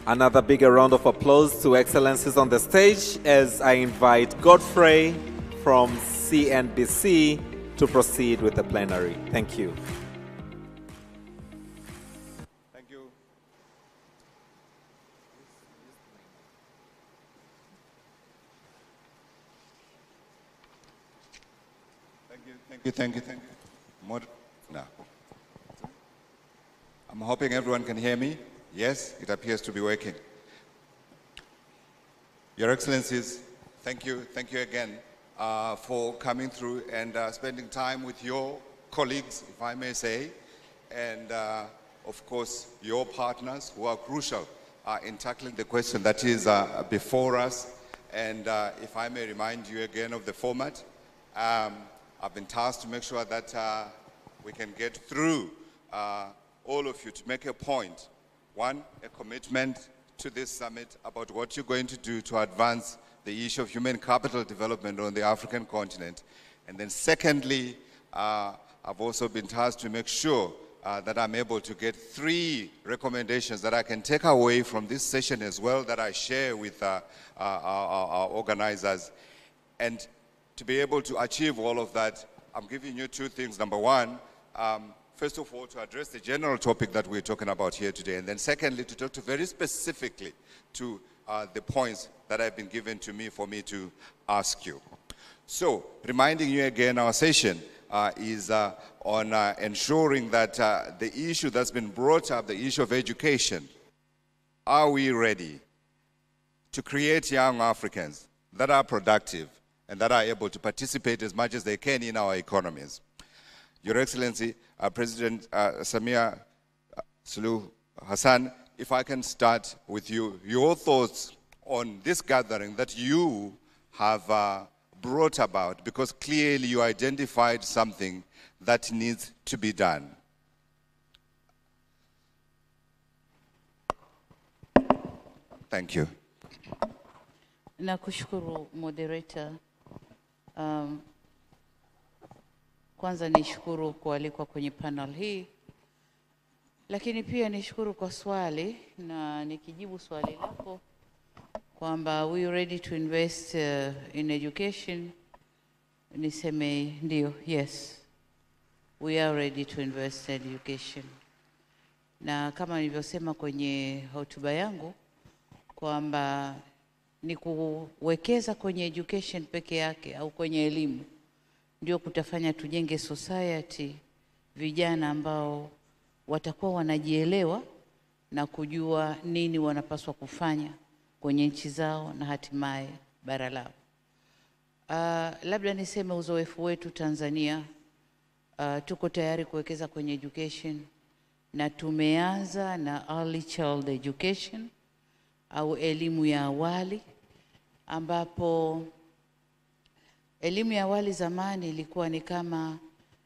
Another bigger round of applause to excellencies on the stage as I invite Godfrey from CNBC to proceed with the plenary. Thank you. Thank you. Thank you. More now. I'm hoping everyone can hear me. Yes, it appears to be working. Your Excellencies, thank you again for coming through and spending time with your colleagues, if I may say, and of course your partners who are crucial in tackling the question that is before us. And if I may remind you again of the format, I've been tasked to make sure that we can get through all of you to make a point. One, a commitment to this summit about what you're going to do to advance the issue of human capital development on the African continent. And then secondly, I've also been tasked to make sure that I'm able to get 3 recommendations that I can take away from this session as well, that I share with our organizers. And to be able to achieve all of that, I'm giving you 2 things. Number one, first of all, to address the general topic that we're talking about here today. And then secondly, to talk to very specifically to the points that have been given to me for me to ask you. So, reminding you again, our session is on ensuring that the issue that's been brought up, the issue of education, are we ready to create young Africans that are productive and that are able to participate as much as they can in our economies? Your Excellency, President Samia, Suluhu, Hassan, if I can start with you, your thoughts on this gathering that you have brought about, because clearly you identified something that needs to be done. Thank you. Nakushukuru moderator. Kwanza nishukuru kualikwa kwenye panel hii, lakini pia nishukuru kwa swali, na nikijibu swali lako kwamba we ready to invest in education, niseme ndio, yes, we are ready to invest in education. Na kama nilivyosema kwenye hotuba yangu kwamba ni kuwekeza kwenye education peke yake au kwenye elimu ndio kutafanya tujenge society, vijana ambao watakuwa wanajielewa na kujua nini wanapaswa kufanya kwenye nchi zao na hatimaye bara lao. Labda niseme uzoefu wetu Tanzania, tuko tayari kuwekeza kwenye education na tumeanza na early child education au elimu ya awali, ambapo elimu ya awali zamani ilikuwa ni kama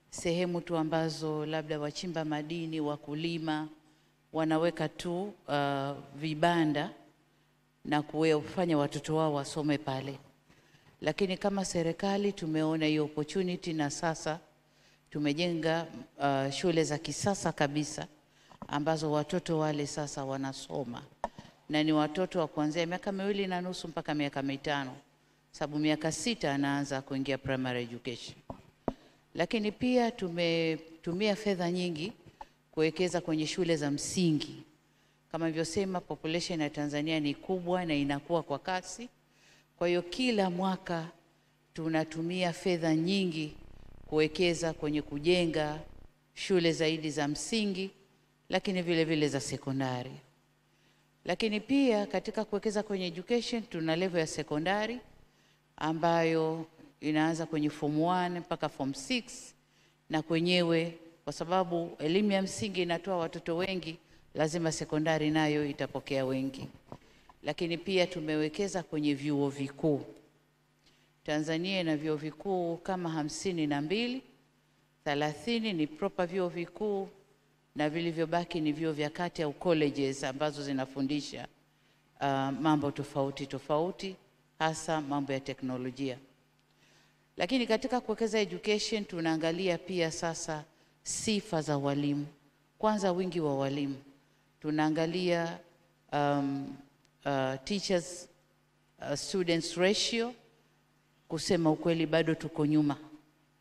sehemu tu ambazo labda wachimba madini, wakulima wanaweka tu vibanda na kufanya watoto wao wasome pale. Lakini kama serikali tumeona hiyo opportunity na sasa tumejenga shule za kisasa kabisa ambazo watoto wale sasa wanasoma. Na ni watoto wa kuanzia miaka 2.5 mpaka miaka 5. Sababu miaka 6 anaanza kuingia primary education. Lakini pia tumetumia fedha nyingi kuwekeza kwenye shule za msingi. Kama nilivyosema, population ya Tanzania ni kubwa na inakuwa kwa kasi. Kwa hiyo kila mwaka tunatumia fedha nyingi kuwekeza kwenye kujenga shule zaidi za msingi, lakini vile vile za sekondari. Lakini pia katika kuwekeza kwenye education tuna level ya sekondari ambayo inaanza kwenye form 1 mpaka form 6, na kwenyewe kwa sababu elimu ya msingi inatoa watoto wengi, lazima sekondari nayo itapokea wengi. Lakini pia tumewekeza kwenye vyuo vikuu. Tanzania ina vyuo vikuu kama 52, 30 ni proper vyuo vikuu na vilivyobaki ni vyuo vya kati au colleges ambazo zinafundisha mambo tofauti tofauti, hasa mambo ya teknolojia. Lakini katika kuwekeza education tunaangalia pia sasa sifa za walimu. Kwanza wingi wa walimu. Tunaangalia teachers students ratio, kusema ukweli bado tuko nyuma.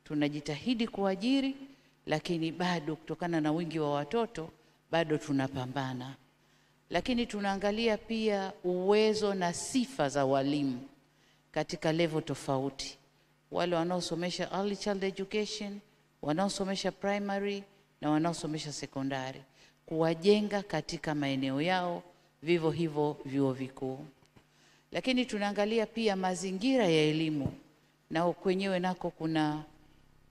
Tunajitahidi kuajiri, lakini bado kutokana na wingi wa watoto bado tunapambana. Lakini tunaangalia pia uwezo na sifa za walimu katika level tofauti. Wale wanaosomesha early child education, wanaosomesha primary na wanaosomesha sekondari, kuwajenga katika maeneo yao, vivyo hivyo vyuo vikuu. Lakini tunaangalia pia mazingira ya elimu, na kwenyewe nako kuna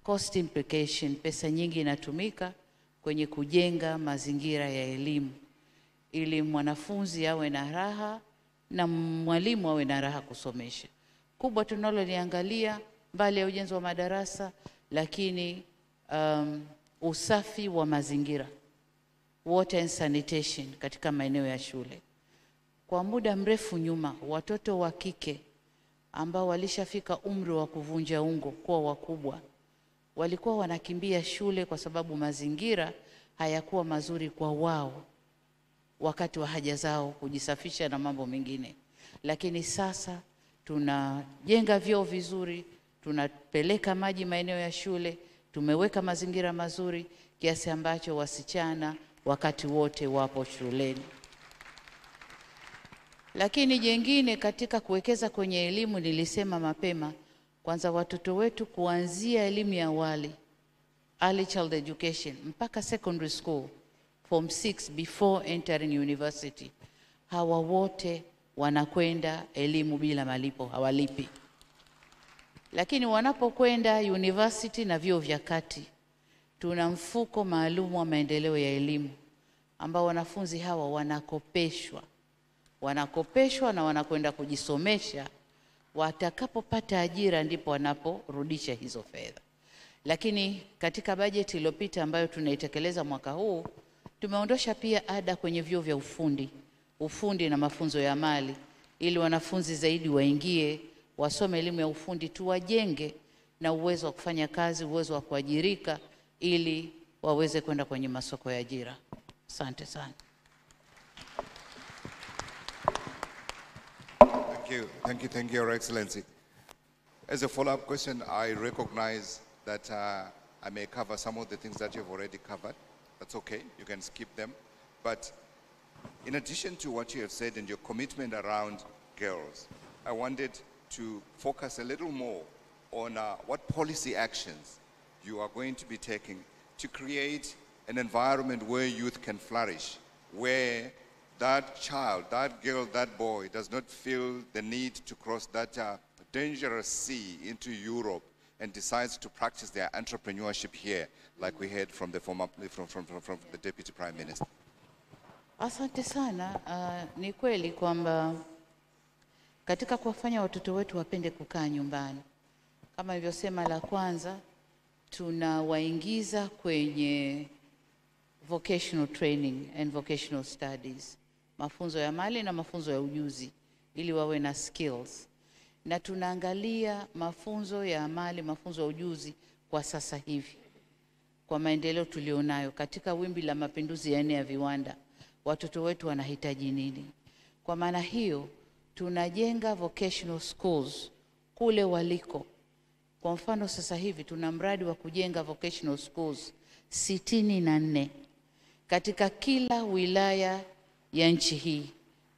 cost implication. Pesa nyingi inatumika kwenye kujenga mazingira ya elimu ili mwanafunzi awe na raha na mwalimu awe na raha kusomesha. Kubwa tunaloliangalia mbali ya ujenzi wa madarasa, lakini usafi wa mazingira, water and sanitation katika maeneo ya shule. Kwa muda mrefu nyuma, watoto wa kike ambao walishafika umri wa kuvunja ungo kuwa wakubwa walikuwa wanakimbia shule kwa sababu mazingira hayakuwa mazuri kwa wao wakati wa haja zao kujisafisha na mambo mengine. Lakini sasa tunajenga vyoo vizuri, tunapeleka maji maeneo ya shule, tumeweka mazingira mazuri kiasi ambacho wasichana wakati wote wapo shuleni. Lakini jengine katika kuwekeza kwenye elimu, nilisema mapema, kwanza watoto wetu kuanzia elimu ya awali, early child education, mpaka secondary school, form 6 before entering university, hawa wote wanakwenda elimu bila malipo, hawalipi. Lakini wanapokwenda university na vyuo vya kati, tuna mfuko maalum wa maendeleo ya elimu ambao wanafunzi hawa wanakopeshwa na wanakwenda kujisomesha. Watakapopata ajira ndipo wanaporudisha hizo fedha. Lakini katika bajeti iliyopita ambayo tunaitekeleza mwaka huu, tumeondosha pia ada kwenye vyuo vya ufundi na mafunzo ya amali, ili wanafunzi zaidi waingie wasome elimu ya ufundi, tuwajenge na uwezo wa kufanya kazi, uwezo wa kuajirika, ili waweze kwenda kwenye masoko ya ajira. Asante sana. Thank you, Your Excellency. As a follow-up question, I recognize that I may cover some of the things that you've already covered. That's okay, you can skip them. But in addition to what you have said and your commitment around girls, I wanted to focus a little more on what policy actions you are going to be taking to create an environment where youth can flourish, where that child, that girl, that boy does not feel the need to cross that dangerous sea into Europe and decides to practice their entrepreneurship here, like we heard from the former, from the Deputy Prime Minister. Asante sana. Ni kweli kwamba katika kuwafanya watoto wetu wapende kukaa nyumbani, kama nilivyosema, la kwanza tunawaingiza kwenye vocational training and vocational studies, mafunzo ya mali na mafunzo ya ujuzi, ili wawe na skills. Na tunaangalia mafunzo ya mali, mafunzo ya ujuzi kwa sasa hivi, kwa maendeleo tulionayo katika wimbi la mapinduzi ya 4 ya viwanda, watoto wetu wanahitaji nini? Kwa maana hiyo tunajenga vocational schools kule waliko. Kwa mfano sasa hivi tuna mradi wa kujenga vocational schools 64 katika kila wilaya ya nchi hii.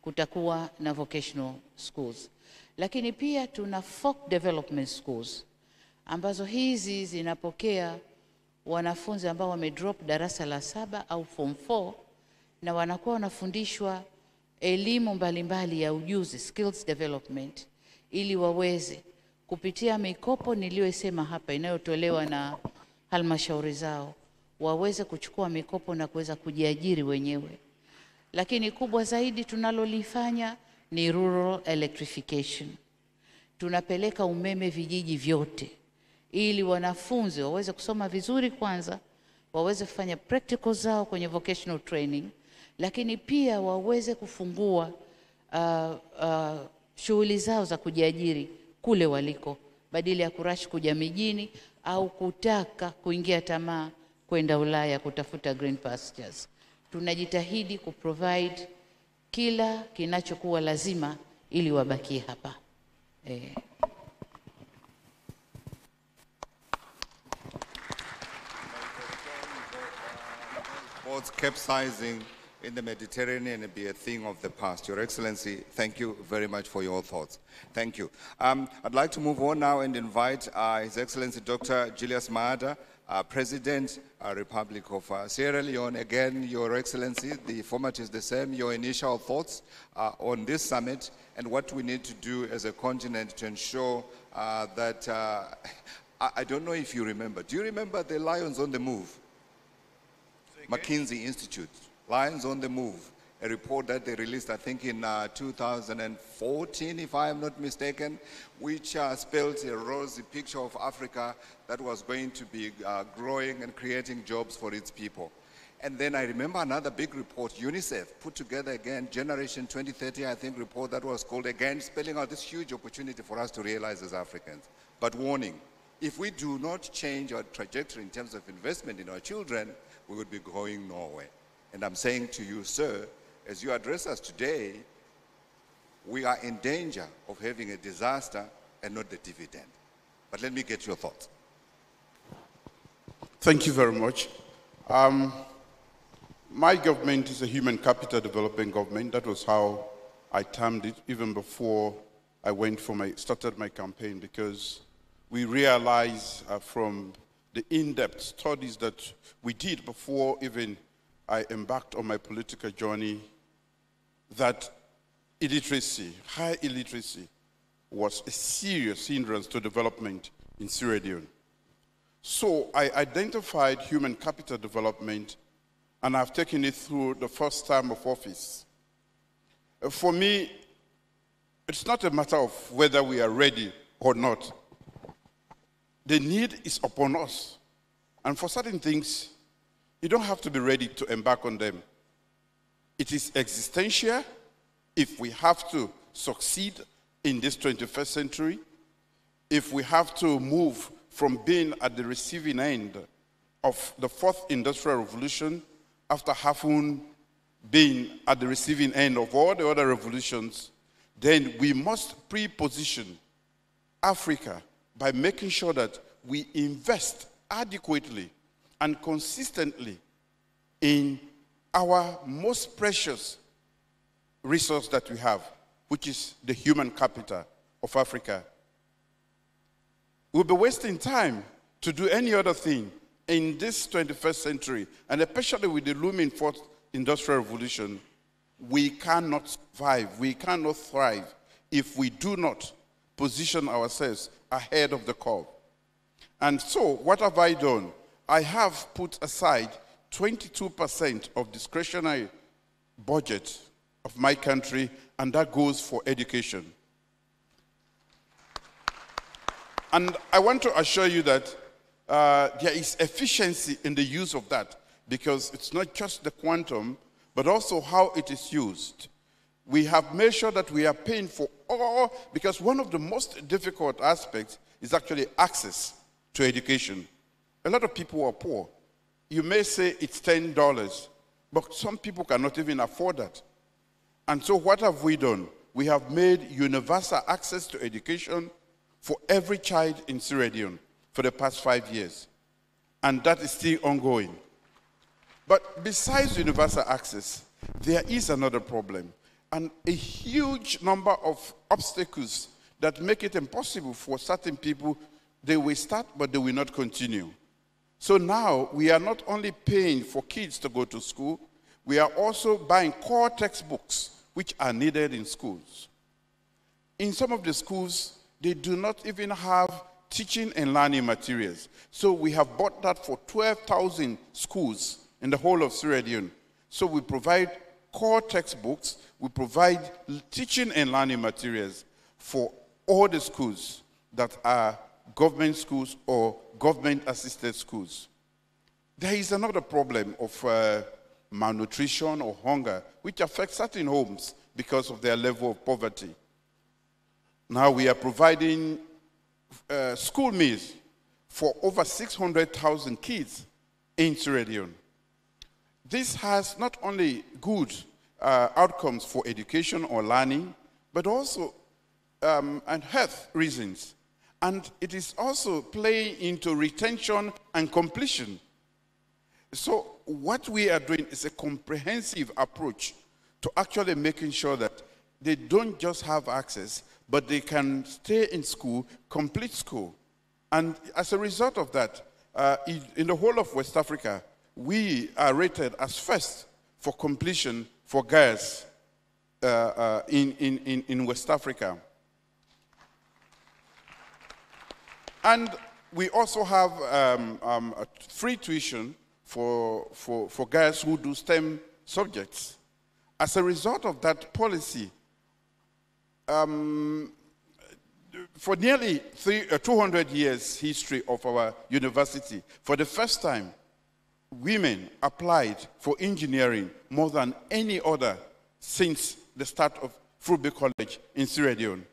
Kutakuwa na vocational schools. Lakini pia tuna folk development schools ambazo hizi zinapokea wanafunzi ambao wamedrop darasa la 7 au form 4, na wanakuwa wanafundishwa elimu mbalimbali ya ujuzi, skills development, ili waweze kupitia mikopo niliyosema hapa inayotolewa na halmashauri zao, waweze kuchukua mikopo na kuweza kujiajiri wenyewe. Lakini kubwa zaidi tunalolifanya ni rural electrification. Tunapeleka umeme vijiji vyote ili wanafunzi waweze kusoma vizuri kwanza, waweze kufanya practical zao kwenye vocational training, lakini pia waweze kufungua shughuli zao za kujiajiri kule waliko, badala ya kurashi kuja mijini au kutaka kuingia tamaa kwenda Ulaya kutafuta green pastures. Tunajitahidi kuprovide kila kinachokuwa lazima ili wabakie hapa. Boats capsizing in the Mediterranean be a thing of the past. Your Excellency, thank you very much for your thoughts. Thank you. I'd like to move on now and invite His Excellency Dr. Julius, President, Republic of Sierra Leone. Again, Your Excellency, the format is the same. Your initial thoughts on this summit and what we need to do as a continent to ensure that, I don't know if you remember. Do you remember the Lions on the Move? McKinsey Institute, Lions on the Move, a report that they released, I think, in 2014, if I am not mistaken, which spelled a rosy picture of Africa that was going to be growing and creating jobs for its people. And then I remember another big report, UNICEF, put together again, Generation 2030, I think, report that was called, again, spelling out this huge opportunity for us to realize as Africans. But warning, if we do not change our trajectory in terms of investment in our children, we would be going nowhere. And I'm saying to you, sir, as you address us today, we are in danger of having a disaster and not the dividend. But let me get your thoughts. Thank you very much. My government is a human capital development government. That was how I termed it even before I started my campaign, because we realized from the in-depth studies that we did before even I embarked on my political journey, that illiteracy, high illiteracy, was a serious hindrance to development in Sierra Leone. So I identified human capital development, and I've taken it through the first term of office. For me, it's not a matter of whether we are ready or not. The need is upon us. And for certain things, you don't have to be ready to embark on them. It is existential if we have to succeed in this 21st century, if we have to move from being at the receiving end of the fourth industrial revolution after having been at the receiving end of all the other revolutions, then we must pre-position Africa by making sure that we invest adequately and consistently in our most precious resource that we have, which is the human capital of Africa. We'll be wasting time to do any other thing in this 21st century, and especially with the looming fourth industrial revolution. We cannot survive, we cannot thrive if we do not position ourselves ahead of the curve. And so, what have I done? I have put aside 22% of discretionary budget of my country, and that goes for education. And I want to assure you that there is efficiency in the use of that, because it's not just the quantum, but also how it is used. We have made sure that we are paying for all, because one of the most difficult aspects is actually access to education. A lot of people are poor. You may say it's $10, but some people cannot even afford that. And so what have we done? We have made universal access to education for every child in Sierra Leone for the past 5 years. And that is still ongoing. But besides universal access, there is another problem, and a huge number of obstacles that make it impossible for certain people. They will start, but they will not continue. So now we are not only paying for kids to go to school, we are also buying core textbooks which are needed in schools. In some of the schools, they do not even have teaching and learning materials. So we have bought that for 12,000 schools in the whole of Sierra Leone. So we provide core textbooks, we provide teaching and learning materials for all the schools that are government schools or government-assisted schools. There is another problem of malnutrition or hunger, which affects certain homes because of their level of poverty. Now we are providing school meals for over 600,000 kids in Sierra Leone. This has not only good outcomes for education or learning, but also and health reasons. And it is also playing into retention and completion. So what we are doing is a comprehensive approach to actually making sure that they don't just have access, but they can stay in school, complete school. And as a result of that, in the whole of West Africa, we are rated as first for completion for girls in West Africa. And we also have free tuition for girls who do STEM subjects. As a result of that policy, for nearly 200 years history of our university, for the first time, women applied for engineering more than any other since the start of Fulbe College in Sierra Leone.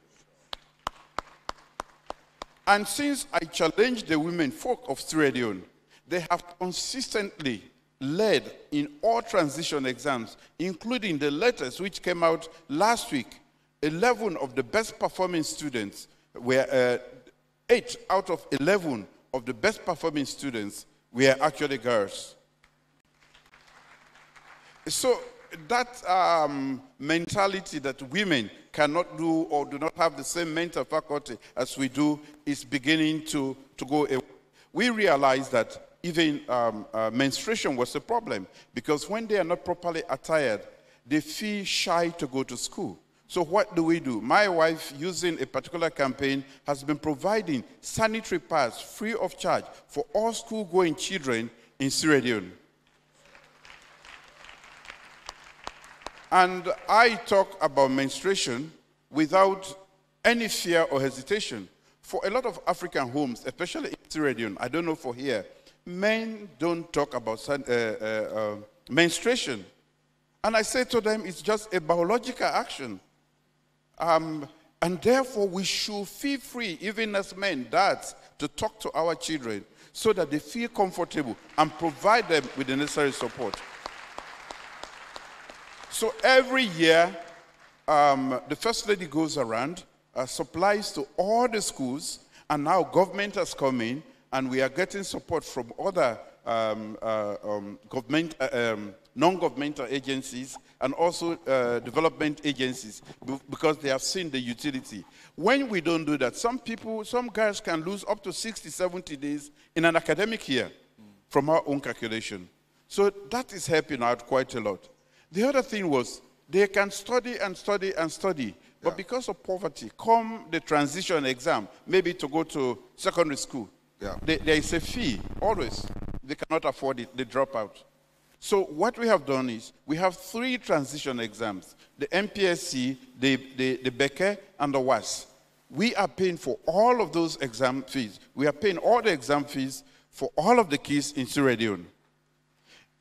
And since I challenged the women folk of Sierra Leone, they have consistently led in all transition exams, including the latest which came out last week. 11 of the best performing students were 8 out of 11 of the best performing students were actually girls. So that mentality that women cannot do or do not have the same mental faculty as we do is beginning to go away. We realize that even menstruation was a problem, because when they are not properly attired, they feel shy to go to school. So what do? My wife, using a particular campaign, has been providing sanitary pads free of charge for all school-going children in Sierra Leone. And I talk about menstruation without any fear or hesitation. For a lot of African homes, especially in Sierra Leone, I don't know for here, men don't talk about menstruation. And I say to them, it's just a biological action. And therefore, we should feel free, even as men, dads, to talk to our children so that they feel comfortable and provide them with the necessary support. So every year, the First Lady goes around, supplies to all the schools, and now government has come in, and we are getting support from other non-governmental agencies and also development agencies, because they have seen the utility. When we don't do that, some girls can lose up to 60, 70 days in an academic year from our own calculation. So that is helping out quite a lot. The other thing was, they can study and study and study, but because of poverty, come the transition exam, maybe to go to secondary school, there is a fee, always. They cannot afford it, they drop out. So what we have done is, we have 3 transition exams, the MPSC, the Beke, and the WAS. We are paying for all of those exam fees. We are paying all the exam fees for all of the kids in Sierra Leone.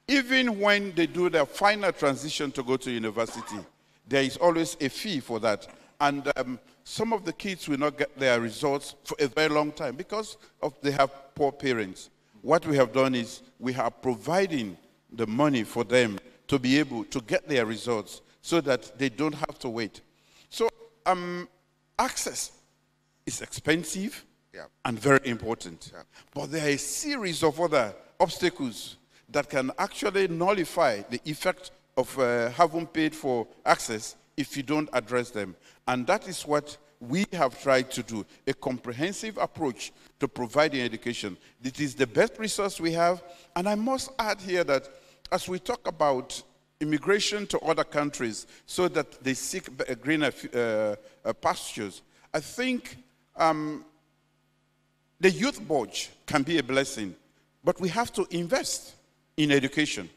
Even when they do their final transition to go to university, there is always a fee for that. And some of the kids will not get their results for a very long time because they have poor parents. What we have done is, we are providing the money for them to be able to get their results so that they don't have to wait. So access is expensive and very important. But there are a series of other obstacles that can actually nullify the effect of having paid for access if you don't address them. And that is what we have tried to do, a comprehensive approach to providing education. It is the best resource we have. And I must add here that as we talk about immigration to other countries so that they seek greener pastures, I think the youth budget can be a blessing, but we have to invest in education.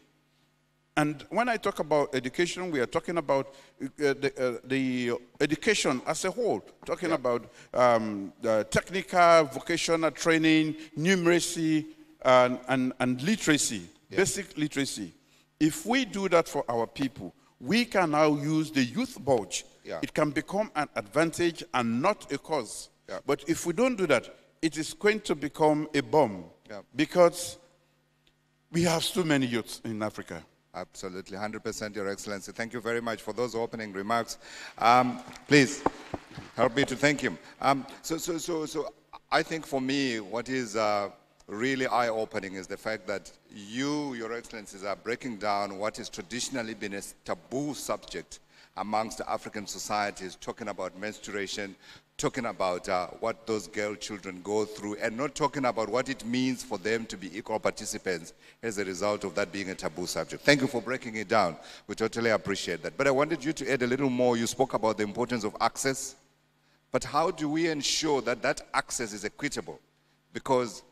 And when I talk about education, we are talking about the education as a whole, talking about the technical, vocational training, numeracy, and literacy, basic literacy. If we do that for our people, we can now use the youth budget. It can become an advantage and not a cause. But if we don't do that, it is going to become a bomb, because we have too many youths in Africa. Absolutely, 100%, Your Excellency. Thank you very much for those opening remarks. Please, help me to thank him. So I think for me, what is really eye-opening is the fact that you, Your Excellencies, are breaking down what has traditionally been a taboo subject amongst African societies, talking about menstruation, talking about what those girl children go through, and not talking about what it means for them to be equal participants as a result of that being a taboo subject. Thank you for breaking it down. We totally appreciate that. But I wanted you to add a little more. You spoke about the importance of access. But how do we ensure that that access is equitable? Because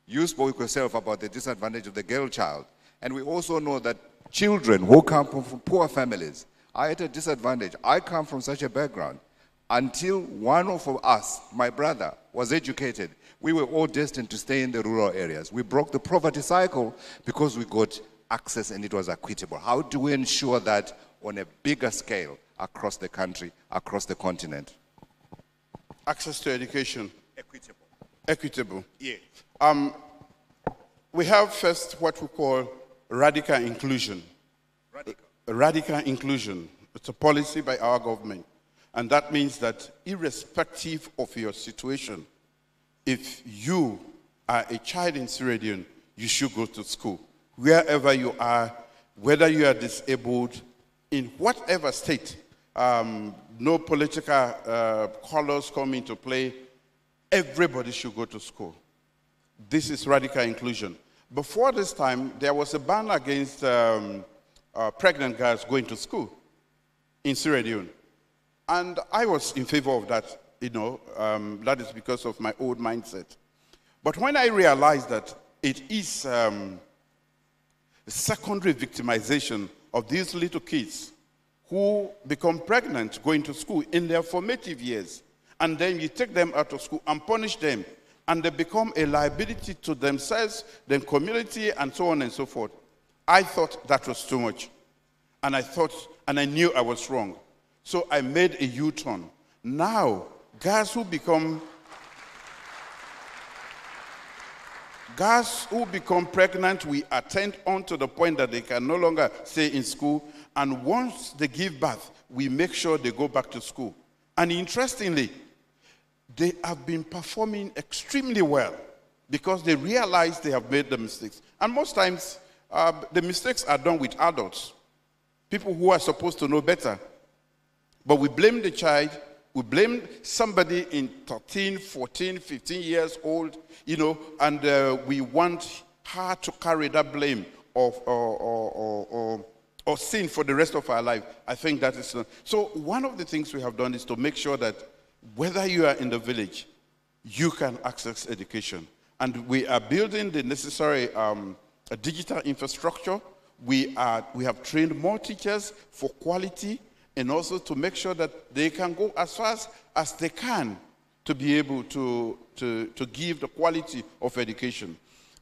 you spoke yourself about the disadvantage of the girl child. And we also know that children who come from poor families are at a disadvantage. I come from such a background. Until one of us, my brother, was educated, we were all destined to stay in the rural areas. We broke the poverty cycle because we got access and it was equitable. How do we ensure that on a bigger scale across the country, across the continent? Access to education. Equitable. Equitable. Yeah. We have first what we call radical inclusion. Radical inclusion. It's a policy by our government. And that means that irrespective of your situation, if you are a child in Sierra Leone, you should go to school. Wherever you are, whether you are disabled, in whatever state, no political colors come into play, everybody should go to school. This is radical inclusion. Before this time, there was a ban against pregnant girls going to school in Sierra Leone. And I was in favor of that, that is because of my old mindset. But when I realized that it is secondary victimization of these little kids who become pregnant going to school in their formative years, and then you take them out of school and punish them, and they become a liability to themselves, their community, and so on and so forth. I thought that was too much. And I knew I was wrong. So I made a U-turn. Now, girls who become pregnant, we attend on to the point that they can no longer stay in school. And once they give birth, we make sure they go back to school. And interestingly, they have been performing extremely well because they realize they have made the mistakes. And most times, the mistakes are done with adults, people who are supposed to know better. But we blame the child, we blame somebody in 13, 14, 15 years old, and we want her to carry that blame or sin for the rest of our life. I think that is... So one of the things we have done is to make sure that whether you are in the village, you can access education. And we are building the necessary digital infrastructure. We have trained more teachers for quality, and also to make sure that they can go as fast as they can to be able to give the quality of education.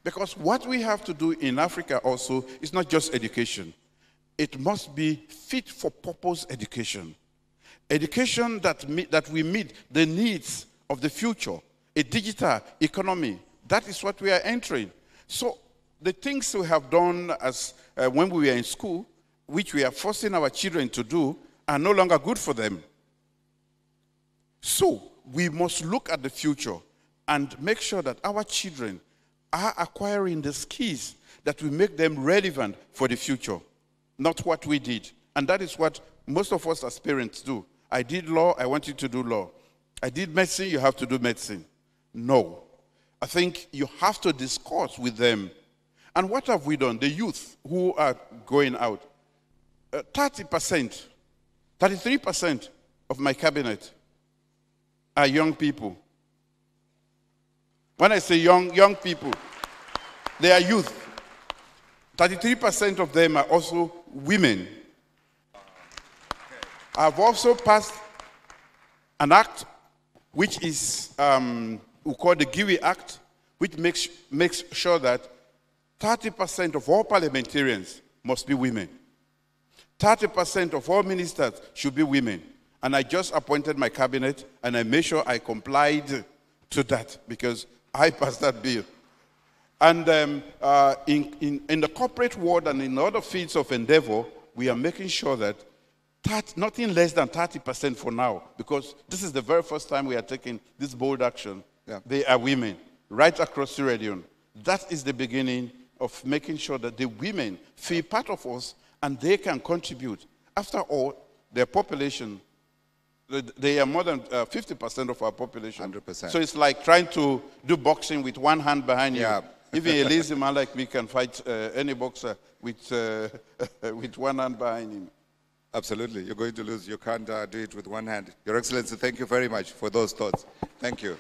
Because what we have to do in Africa also is not just education. It must be fit for purpose education. Education that we meet the needs of the future, a digital economy. That is what we are entering. So the things we have done as when we were in school, which we are forcing our children to do, are no longer good for them. So we must look at the future and make sure that our children are acquiring the skills that will make them relevant for the future, not what we did. And that is what most of us as parents do. I did law, I want you to do law. I did medicine, you have to do medicine. No. I think you have to discuss with them. And what have we done? The youth who are going out, 33% of my cabinet are young people. When I say young people, they are youth. 33% of them are also women. I've also passed an act which is, we call the GIWI Act, which makes sure that 30% of all parliamentarians must be women. 30% of all ministers should be women. And I just appointed my cabinet, and I made sure I complied to that because I passed that bill. And in the corporate world and in other fields of endeavor, we are making sure that nothing less than 30% for now, because this is the very first time we are taking this bold action. Yeah. They are women, right across the region. That is the beginning of making sure that the women feel part of us and they can contribute. After all, their population, they are more than 50% of our population. 100%. So it's like trying to do boxing with one hand behind you. Yeah. Even a lazy man like me can fight any boxer with one hand behind him. Absolutely. You're going to lose. You can't do it with one hand. Your Excellency, thank you very much for those thoughts. Thank you.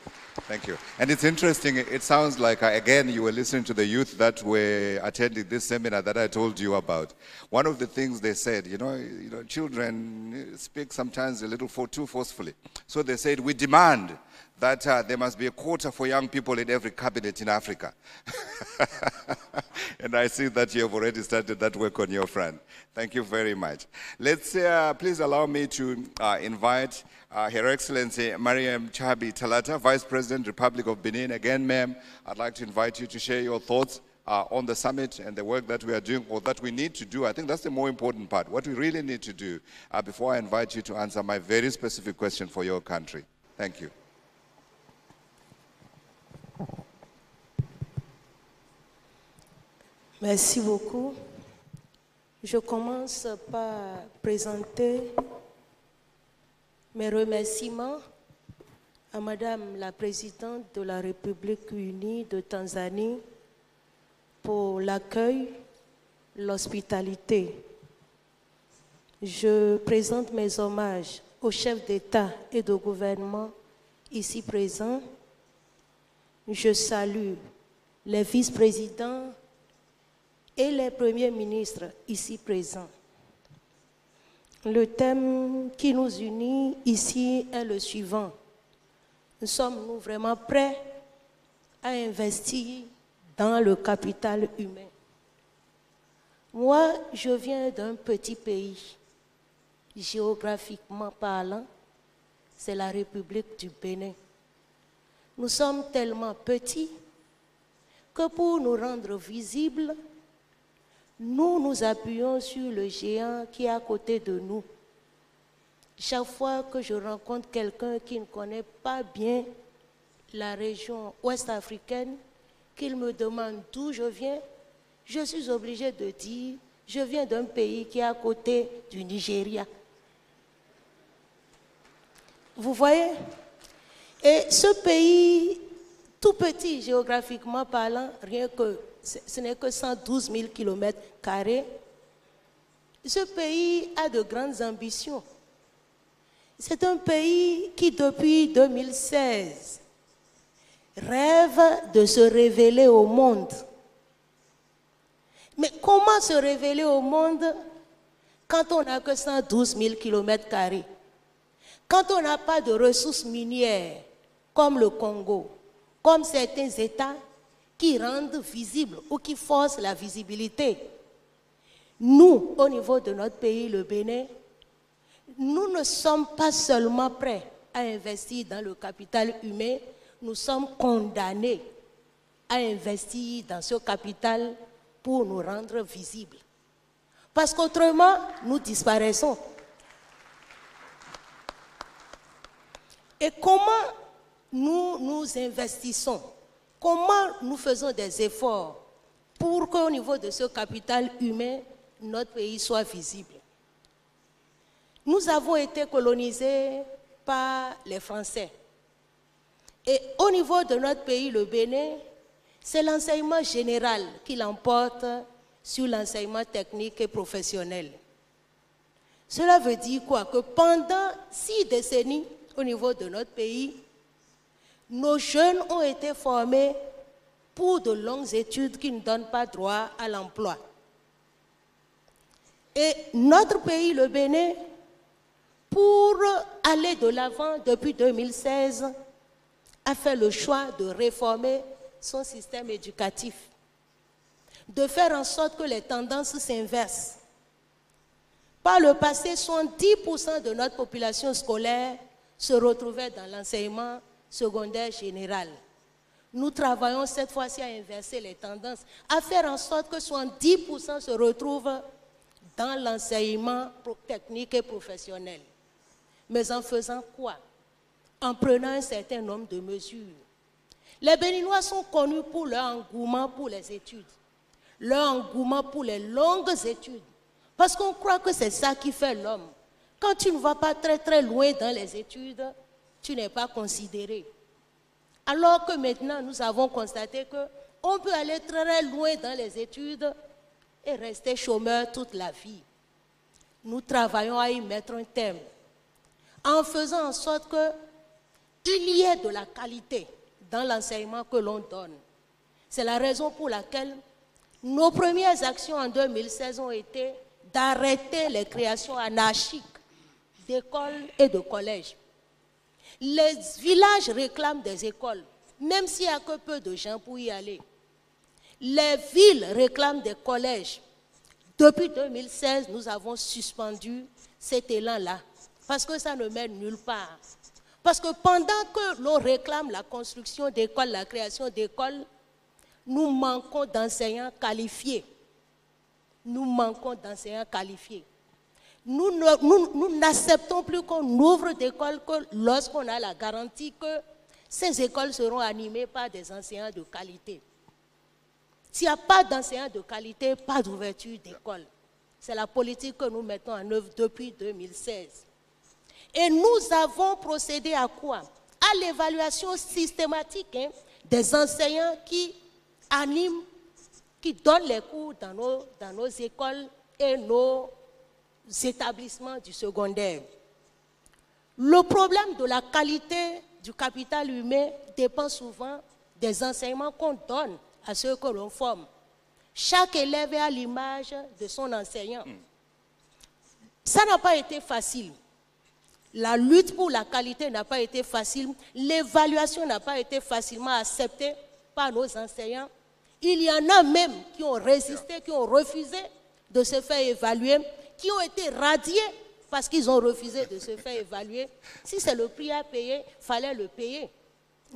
Thank you. And it's interesting. It sounds like, again, you were listening to the youth that were attending this seminar that I told you about. One of the things they said, you know, children speak sometimes a little too forcefully. So they said, we demand that there must be a quota for young people in every cabinet in Africa. And I see that you have already started that work on your front. Thank you very much. Let's please allow me to invite Her Excellency Mariam Chabi Talata, Vice President, Republic of Benin. Again, ma'am, I'd like to invite you to share your thoughts on the summit and the work that we are doing, or that we need to do. I think that's the more important part, what we really need to do, before I invite you to answer my very specific question for your country. Thank you. Merci beaucoup. Je commence par présenter mes remerciements à Madame la Présidente de la République unie de Tanzanie pour l'accueil, l'hospitalité. Je présente mes hommages aux chefs d'État et de gouvernement ici présents. Je salue les vice-présidents et les premiers ministres ici présents. Le thème qui nous unit ici est le suivant. Sommes-nous vraiment prêts à investir dans le capital humain? Moi, je viens d'un petit pays. Géographiquement parlant, c'est la République du Bénin. Nous sommes tellement petits que pour nous rendre visibles, nous nous appuyons sur le géant qui est à côté de nous. Chaque fois que je rencontre quelqu'un qui ne connaît pas bien la région ouest-africaine, qu'il me demande d'où je viens, je suis obligée de dire, je viens d'un pays qui est à côté du Nigeria. Vous voyez? Et ce pays, tout petit géographiquement parlant, rien que ce n'est que 112 000 km². Ce pays a de grandes ambitions. C'est un pays qui, depuis 2016, rêve de se révéler au monde. Mais comment se révéler au monde quand on n'a que 112 000 km²? Quand on n'a pas de ressources minières, comme le Congo, comme certains États qui rendent visible ou qui forcent la visibilité. Nous, au niveau de notre pays, le Bénin, nous ne sommes pas seulement prêts à investir dans le capital humain, nous sommes condamnés à investir dans ce capital pour nous rendre visibles. Parce qu'autrement, nous disparaissons. Et comment nous investissons? Comment nous faisons des efforts pour qu'au niveau de ce capital humain, notre pays soit visible? Nous avons été colonisés par les Français. Et au niveau de notre pays, le Bénin, c'est l'enseignement général qui l'emporte sur l'enseignement technique et professionnel. Cela veut dire quoi? Que pendant 6 décennies, au niveau de notre pays, nos jeunes ont été formés pour de longues études qui ne donnent pas droit à l'emploi. Et notre pays, le Bénin, pour aller de l'avant depuis 2016, a fait le choix de réformer son système éducatif, de faire en sorte que les tendances s'inversent. Par le passé, 70% de notre population scolaire se retrouvait dans l'enseignement secondaire général. nous travaillons cette fois-ci à inverser les tendances, à faire en sorte que 70% se retrouvent dans l'enseignement technique et professionnel. Mais en faisant quoi? En prenant un certain nombre de mesures. Les Béninois sont connus pour leur engouement pour les études, leur engouement pour les longues études, parce qu'on croit que c'est ça qui fait l'homme. Quand tu ne vas pas très très loin dans les études, tu n'es pas considéré. Alors que maintenant, nous avons constaté qu'on peut aller très loin dans les études et rester chômeur toute la vie. Nous travaillons à y mettre un terme, en faisant en sorte qu'il y ait de la qualité dans l'enseignement que l'on donne. C'est la raison pour laquelle nos premières actions en 2016 ont été d'arrêter les créations anarchiques d'écoles et de collèges. Les villages réclament des écoles, même s'il n'y a que peu de gens pour y aller. Les villes réclament des collèges. Depuis 2016, nous avons suspendu cet élan-là, parce que ça ne mène nulle part. Parce que pendant que l'on réclame la construction d'écoles, la création d'écoles, nous manquons d'enseignants qualifiés. Nous manquons d'enseignants qualifiés. Nous n'acceptons plus qu'on ouvre d'écoles que lorsqu'on a la garantie que ces écoles seront animées par des enseignants de qualité. S'il n'y a pas d'enseignants de qualité, pas d'ouverture d'école. C'est la politique que nous mettons en œuvre depuis 2016. Et nous avons procédé à quoi? À l'évaluation systématique des enseignants qui animent, qui donnent les cours dans nos écoles et nos établissements du secondaire. Le problème de la qualité du capital humain dépend souvent des enseignements qu'on donne à ceux que l'on forme. Chaque élève est à l'image de son enseignant. Ça n'a pas été facile. La lutte pour la qualité n'a pas été facile. L'évaluation n'a pas été facilement acceptée par nos enseignants. Il y en a même qui ont résisté, qui ont refusé de se faire évaluer, qui ont été radiés parce qu'ils ont refusé de se faire évaluer. Si c'est le prix à payer, il fallait le payer.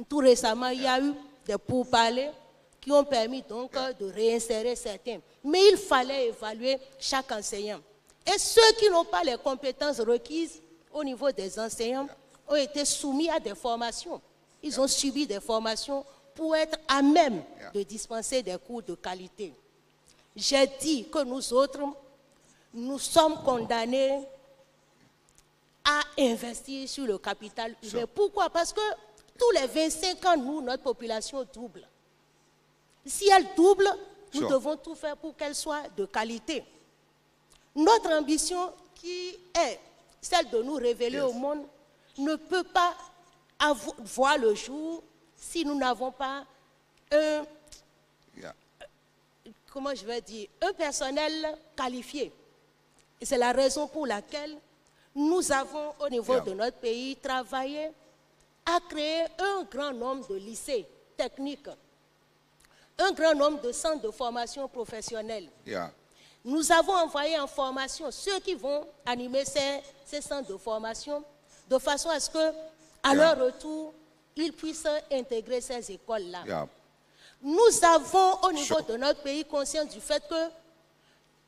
Tout récemment, il y a eu des pourparlers qui ont permis donc de réinsérer certains. Mais il fallait évaluer chaque enseignant. Et ceux qui n'ont pas les compétences requises au niveau des enseignants ont été soumis à des formations. Ils ont subi des formations pour être à même de dispenser des cours de qualité. J'ai dit que nous autres, nous sommes condamnés à investir sur le capital humain. Pourquoi? Parce que tous les 25 ans, notre population double. Si elle double, nous devons tout faire pour qu'elle soit de qualité. Notre ambition, qui est celle de nous révéler au monde, ne peut pas voir le jour si nous n'avons pas un, comment je vais dire, un personnel qualifié. Et c'est la raison pour laquelle nous avons, au niveau de notre pays, travaillé à créer un grand nombre de lycées techniques, un grand nombre de centres de formation professionnelle. Nous avons envoyé en formation ceux qui vont animer ces centres de formation de façon à ce que, à leur retour, ils puissent intégrer ces écoles-là. Nous avons, au niveau de notre pays, conscience du fait que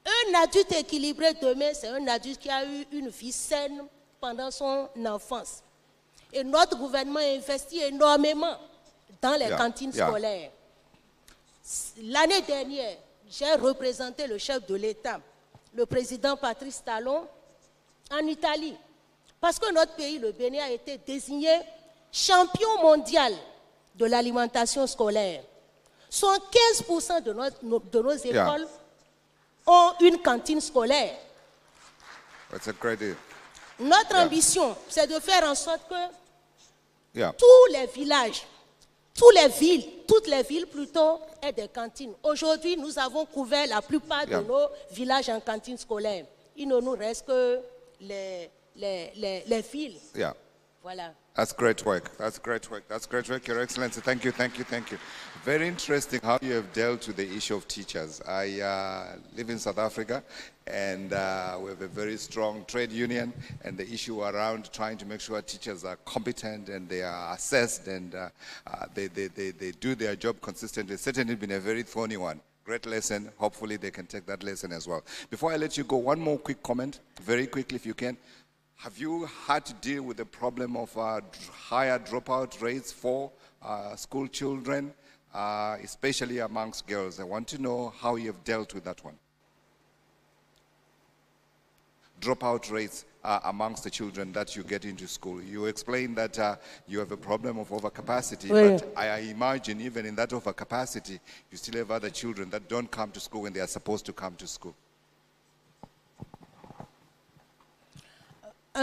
un adulte équilibré demain, c'est un adulte qui a eu une vie saine pendant son enfance. Et notre gouvernement investit énormément dans les cantines scolaires. L'année dernière, j'ai représenté le chef de l'État, le président Patrice Talon, en Italie. Parce que notre pays, le Bénin, a été désigné champion mondial de l'alimentation scolaire. 75% de nos écoles ont une cantine scolaire. Notre ambition, c'est de faire en sorte que tous les villages, toutes les villes plutôt, aient des cantines. Aujourd'hui, nous avons couvert la plupart de nos villages en cantine scolaire. Il ne nous reste que les villes. Voilà. That's great work. That's great work. That's great work, Your Excellency. Thank you, thank you, thank you. Very interesting how you have dealt with the issue of teachers. I live in South Africa, and we have a very strong trade union, and the issue around trying to make sure teachers are competent and they are assessed and they do their job consistently. It's certainly been a very thorny one. Great lesson. Hopefully they can take that lesson as well. Before I let you go, one more quick comment, very quickly if you can. Have you had to deal with the problem of higher dropout rates for school children, especially amongst girls? I want to know how you have dealt with that one. Dropout rates amongst the children that you get into school. You explained that you have a problem of overcapacity, but I imagine even in that overcapacity, you still have other children that don't come to school when they are supposed to come to school.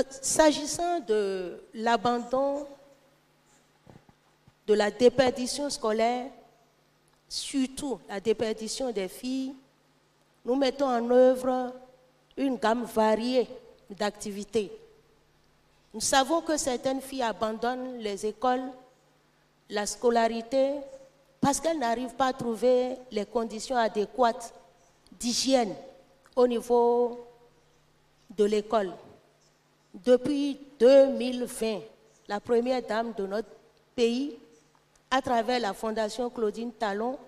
S'agissant de l'abandon, de la déperdition scolaire, surtout la déperdition des filles, nous mettons en œuvre une gamme variée d'activités. Nous savons que certaines filles abandonnent les écoles, la scolarité, parce qu'elles n'arrivent pas à trouver les conditions adéquates d'hygiène au niveau de l'école. Depuis 2020, la première dame de notre pays, à travers la Fondation Claudine Talon,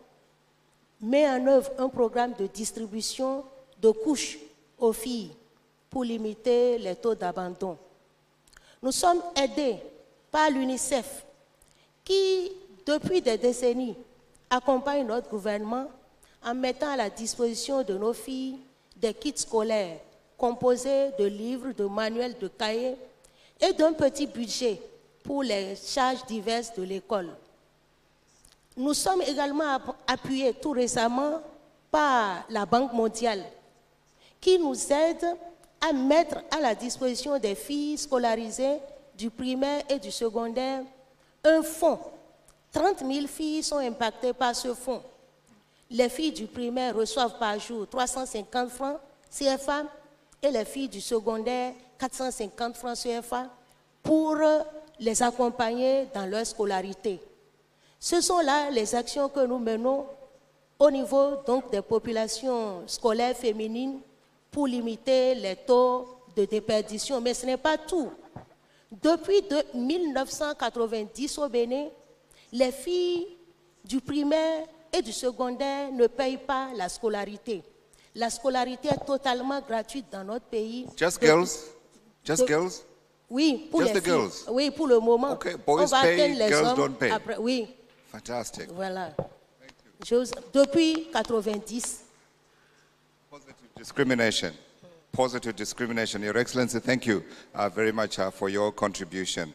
met en œuvre un programme de distribution de couches aux filles pour limiter les taux d'abandon. Nous sommes aidés par l'UNICEF qui, depuis des décennies, accompagne notre gouvernement en mettant à la disposition de nos filles des kits scolaires composé de livres, de manuels, de cahiers et d'un petit budget pour les charges diverses de l'école. Nous sommes également appuyés tout récemment par la Banque mondiale qui nous aide à mettre à la disposition des filles scolarisées du primaire et du secondaire un fonds. 30 000 filles sont impactées par ce fonds. Les filles du primaire reçoivent par jour 350 francs CFA et les filles du secondaire 450 francs CFA pour les accompagner dans leur scolarité. Ce sont là les actions que nous menons au niveau donc des populations scolaires féminines pour limiter les taux de déperdition. Mais ce n'est pas tout. Depuis 1990 au Bénin, les filles du primaire et du secondaire ne payent pas la scolarité. La scolarité est totalement gratuite dans notre pays. Just girls? Just girls? Oui, pour Just les the filles. girls? Oui, pour le moment. Okay, On boys va pay, atteindre les girls hommes don't pay. après. Oui, Fantastic. voilà. Depuis 90. Positive discrimination. Positive discrimination. Your Excellency, thank you very much for your contribution.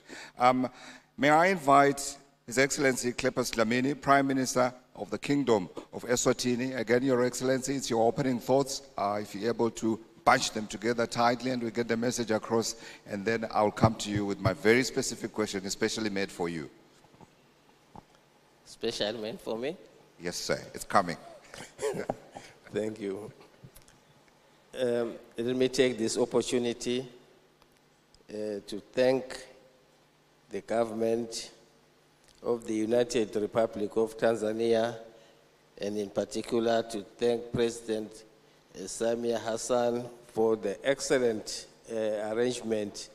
May I invite His Excellency Cleopas Dlamini, Prime Minister of the Kingdom of Eswatini. Again, Your Excellency, it's your opening thoughts. If you're able to bunch them together tightly and we get the message across, and then I'll come to you with my very specific question, especially made for you. Special meant for me? Yes, sir. It's coming. Thank you. Let me take this opportunity to thank the government of the United Republic of Tanzania, and in particular to thank President Samia Hassan for the excellent arrangement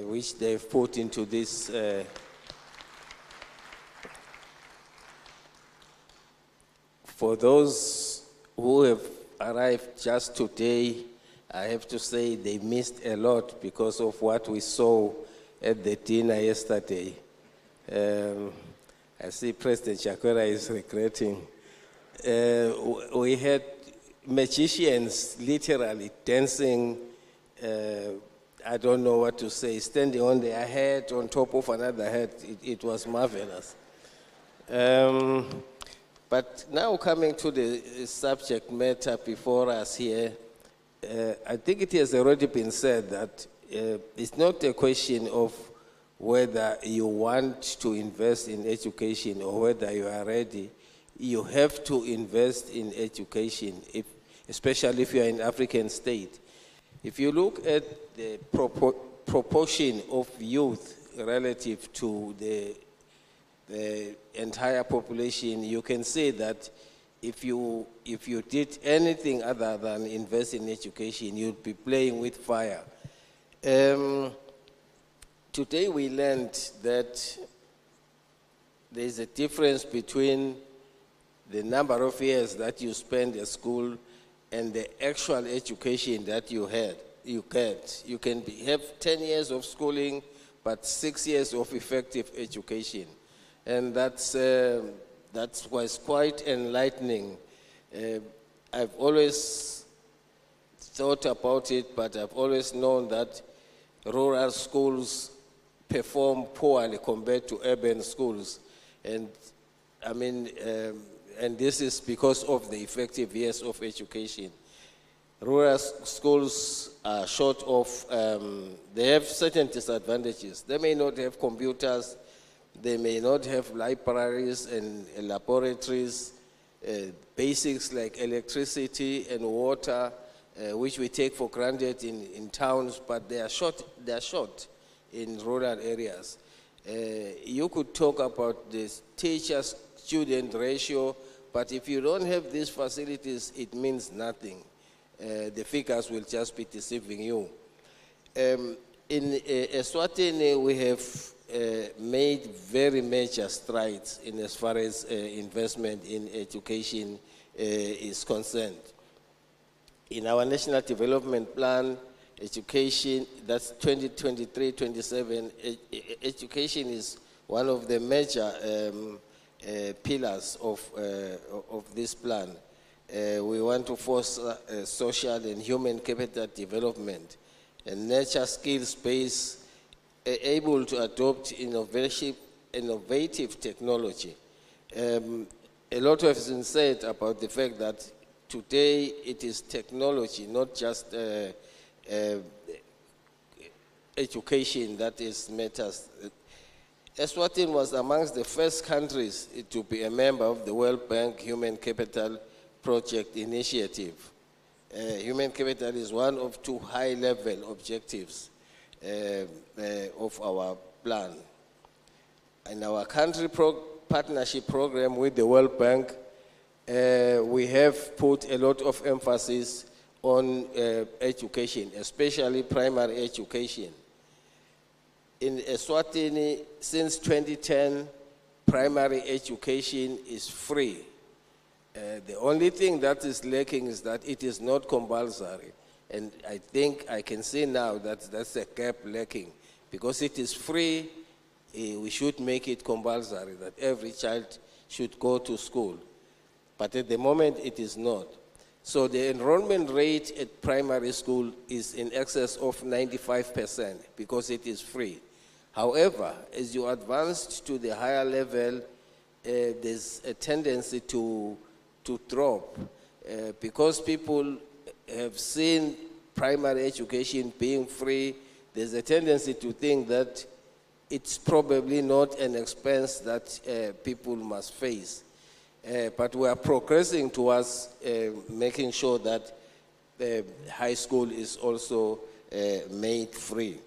which they've put into this for those who have arrived just today, I have to say they missed a lot because of what we saw at the dinner yesterday. I see President Chakwera is regretting. We had magicians literally dancing, I don't know what to say, standing on their head on top of another head. It was marvelous. But now coming to the subject matter before us here, I think it has already been said that it's not a question of whether you want to invest in education or whether you are ready. You have to invest in education, especially if you are in African state. If you look at the proportion of youth relative to the entire population, you can say that if you did anything other than invest in education, you'd be playing with fire. Today we learned that there's a difference between the number of years that you spend at school and the actual education that you get. You can have 10 years of schooling, but 6 years of effective education. And that was quite enlightening. I've always thought about it, but I've always known that rural schools perform poorly compared to urban schools. And I mean, and this is because of the effective years of education. Rural schools are short of, they have certain disadvantages. They may not have computers, they may not have libraries and laboratories, basics like electricity and water, which we take for granted in towns, but they are short in rural areas. You could talk about the teacher-student ratio, but if you don't have these facilities, it means nothing. The figures will just be deceiving you. In Eswatini, we have made very major strides in as far as investment in education is concerned. In our National Development Plan, education, that's 2023-27, education is one of the major pillars of this plan. We want to foster social and human capital development and nurture skills base able to adopt innovative technology. A lot has been said about the fact that today it is technology, not just education that is matters. Eswatini was amongst the first countries to be a member of the World Bank Human Capital Project Initiative. Human capital is one of 2 high-level objectives of our plan. In our country partnership program with the World Bank, we have put a lot of emphasis on education, especially primary education. In Eswatini, since 2010, primary education is free. The only thing that is lacking is that it is not compulsory. And I think I can say now that that's a gap lacking. Because it is free, we should make it compulsory, that every child should go to school. But at the moment, it is not. So the enrollment rate at primary school is in excess of 95% because it is free. However, as you advance to the higher level, there's a tendency to drop because people have seen primary education being free. There's a tendency to think that it's probably not an expense that people must face. But we are progressing towards making sure that high school is also made free.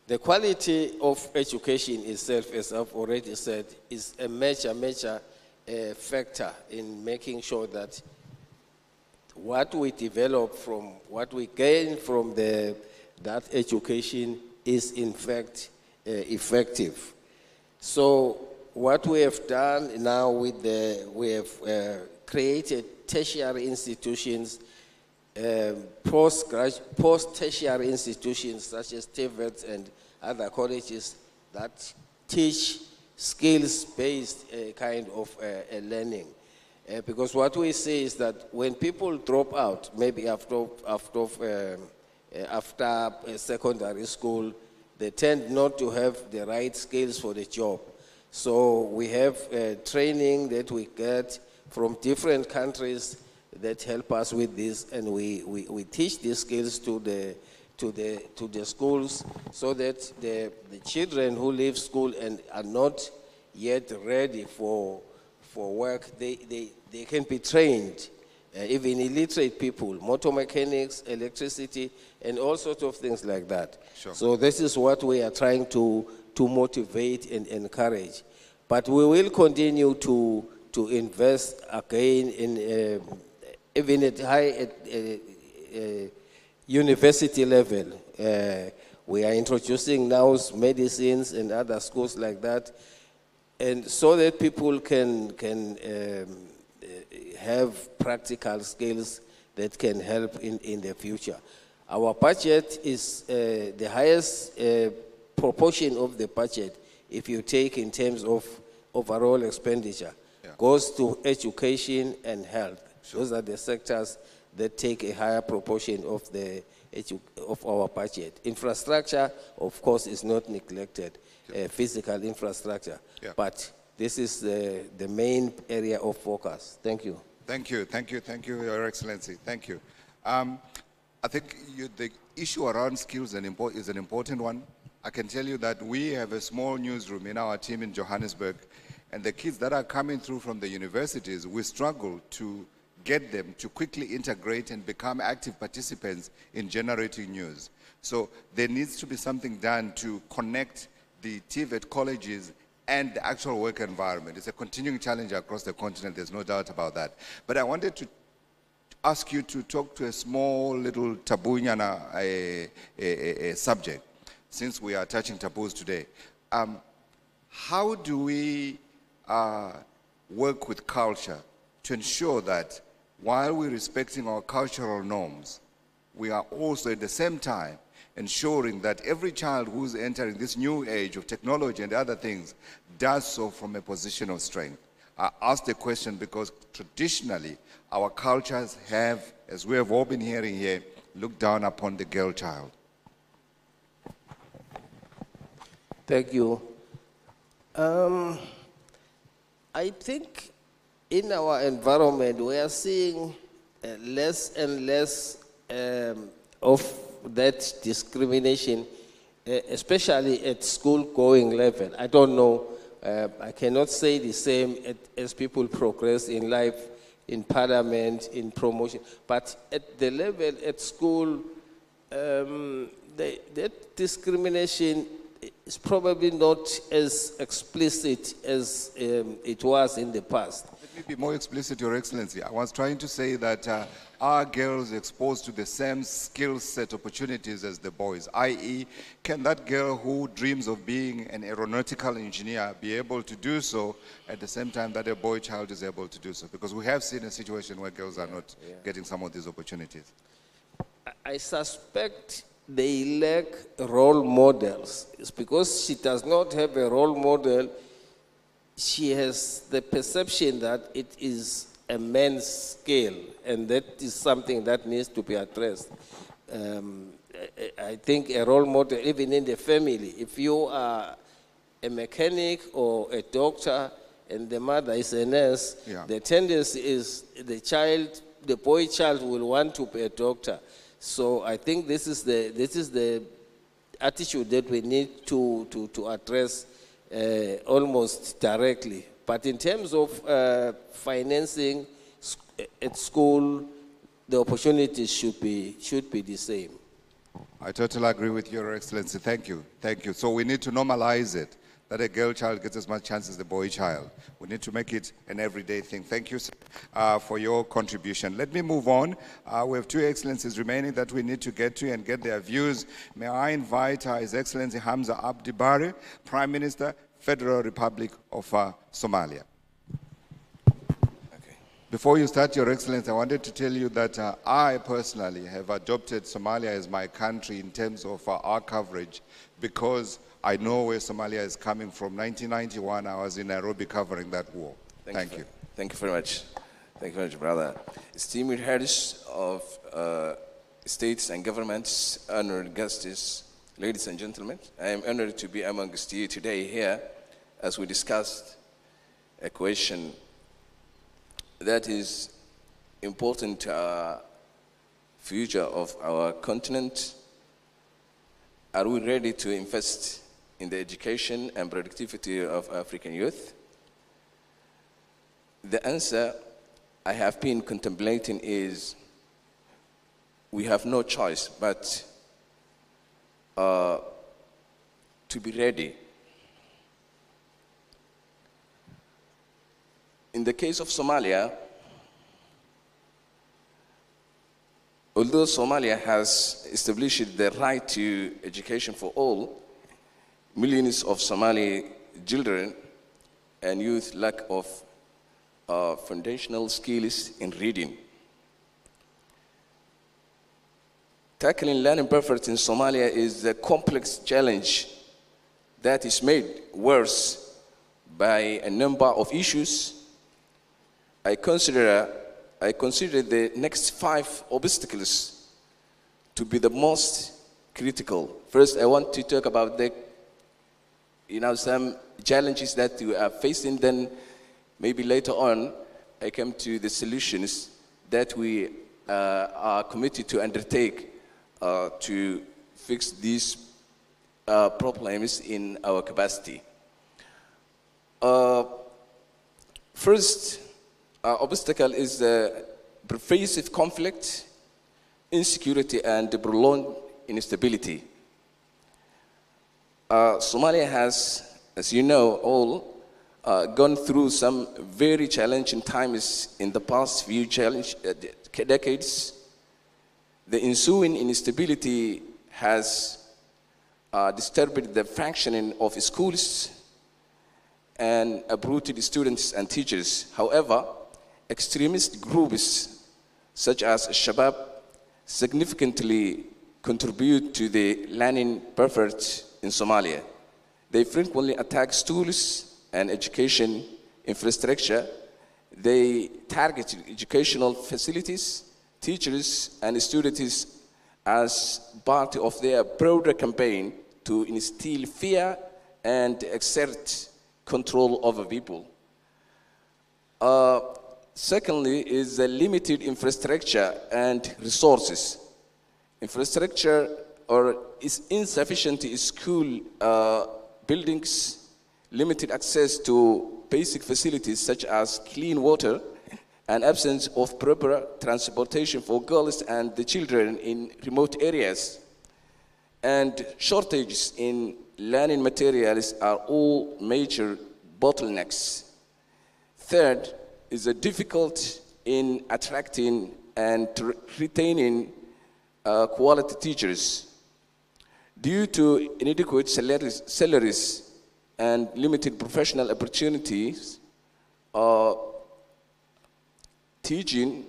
The quality of education itself, as I've already said, is a major factor in making sure that what we develop from, what we gain from that education is in fact effective. So what we have done now we have created tertiary institutions, post-tertiary institutions such as TVETs and other colleges that teach skills-based kind of learning. Because what we see is that when people drop out, maybe after secondary school, they tend not to have the right skills for the job. So we have training that we get from different countries that help us with this, and we teach these skills to the schools so that the children who leave school and are not yet ready for work, they can be trained even illiterate people, motor mechanics, electricity, and all sorts of things like that. Sure. So this is what we are trying to motivate and encourage. But we will continue to invest again in even at university level. We are introducing now medicines and other schools like that, and so that people can have practical skills that can help in the future. Our budget is the highest proportion of the budget, if you take in terms of overall expenditure, goes to education and health. Sure. Those are the sectors that take a higher proportion of of our budget. Infrastructure, of course, is not neglected, physical infrastructure, but this is the main area of focus. Thank you. Thank you, Your Excellency. Thank you. I think the issue around skills is an important one. I can tell you that we have a small newsroom in our team in Johannesburg, and the kids that are coming through from the universities, we struggle to get them to quickly integrate and become active participants in generating news. So there needs to be something done to connect the TVET colleges and the actual work environment. It's a continuing challenge across the continent, there's no doubt about that. But I wanted to ask you to talk to a small little tabunyana subject, since we are touching taboos today. How do we work with culture to ensure that while we're respecting our cultural norms, we are also at the same time ensuring that every child who's entering this new age of technology and other things does so from a position of strength? I asked the question because traditionally our cultures have, as we have all been hearing here, looked down upon the girl child. Thank you. I think in our environment, we are seeing less and less of that discrimination, especially at school-going level. I don't know, I cannot say the same as people progress in life, in parliament, in promotion, but at the level at school, that discrimination is probably not as explicit as it was in the past. Let me be more explicit, Your Excellency. I was trying to say that are girls exposed to the same skill set opportunities as the boys? I.e., can that girl who dreams of being an aeronautical engineer be able to do so at the same time that a boy child is able to do so? Because we have seen a situation where girls are not getting some of these opportunities. I suspect they lack role models. It's because she does not have a role model. She has the perception that it is a man's skill, and that is something that needs to be addressed. I think a role model, even in the family, if you are a mechanic or a doctor and the mother is a nurse, the tendency is the boy child will want to be a doctor. So I think this is the attitude that we need to address almost directly. But in terms of financing at school, the opportunities should be the same. I totally agree with Your Excellency. Thank you. Thank you. So we need to normalize it, that a girl child gets as much chance as the boy child. We need to make it an everyday thing. Thank you for your contribution. Let me move on. We have two excellencies remaining that we need to get to and get their views. May I invite His Excellency Hamza Abdi Bare, Prime Minister, Federal Republic of Somalia. Okay. Before you start, Your Excellency, I wanted to tell you that I personally have adopted Somalia as my country in terms of our coverage, because I know where Somalia is coming from. 1991, I was in Nairobi covering that war. Thank you. Thank you very much. Thank you very much, brother. Esteemed heads of states and governments, honored guests, ladies and gentlemen, I am honored to be amongst you today here as we discussed a question that is important to our future of our continent. Are we ready to invest in the education and productivity of African youth? The answer I have been contemplating is we have no choice but to be ready. In the case of Somalia, although Somalia has established the right to education for all, millions of Somali children and youth lack of foundational skills in reading. Tackling learning poverty in Somalia is a complex challenge that is made worse by a number of issues. I consider the next 5 obstacles to be the most critical. First, I want to talk about the, some challenges that we are facing. Then, maybe later on, I come to the solutions that we are committed to undertake to fix these problems in our capacity. First obstacle is the pervasive conflict, insecurity, and prolonged instability. Somalia has, as you know all, gone through some very challenging times in the past few decades. The ensuing instability has disturbed the functioning of schools and uprooted students and teachers. However, extremist groups such as Shabab significantly contribute to the learning poverty in Somalia. They frequently attack schools and education infrastructure. They target educational facilities, teachers, and students as part of their broader campaign to instill fear and exert control over people. Secondly is the limited infrastructure and resources. Infrastructure is insufficient school buildings, limited access to basic facilities such as clean water, and absence of proper transportation for girls and the children in remote areas, and shortages in learning materials are all major bottlenecks. Third is a difficult in attracting and retaining quality teachers. Due to inadequate salaries and limited professional opportunities, teaching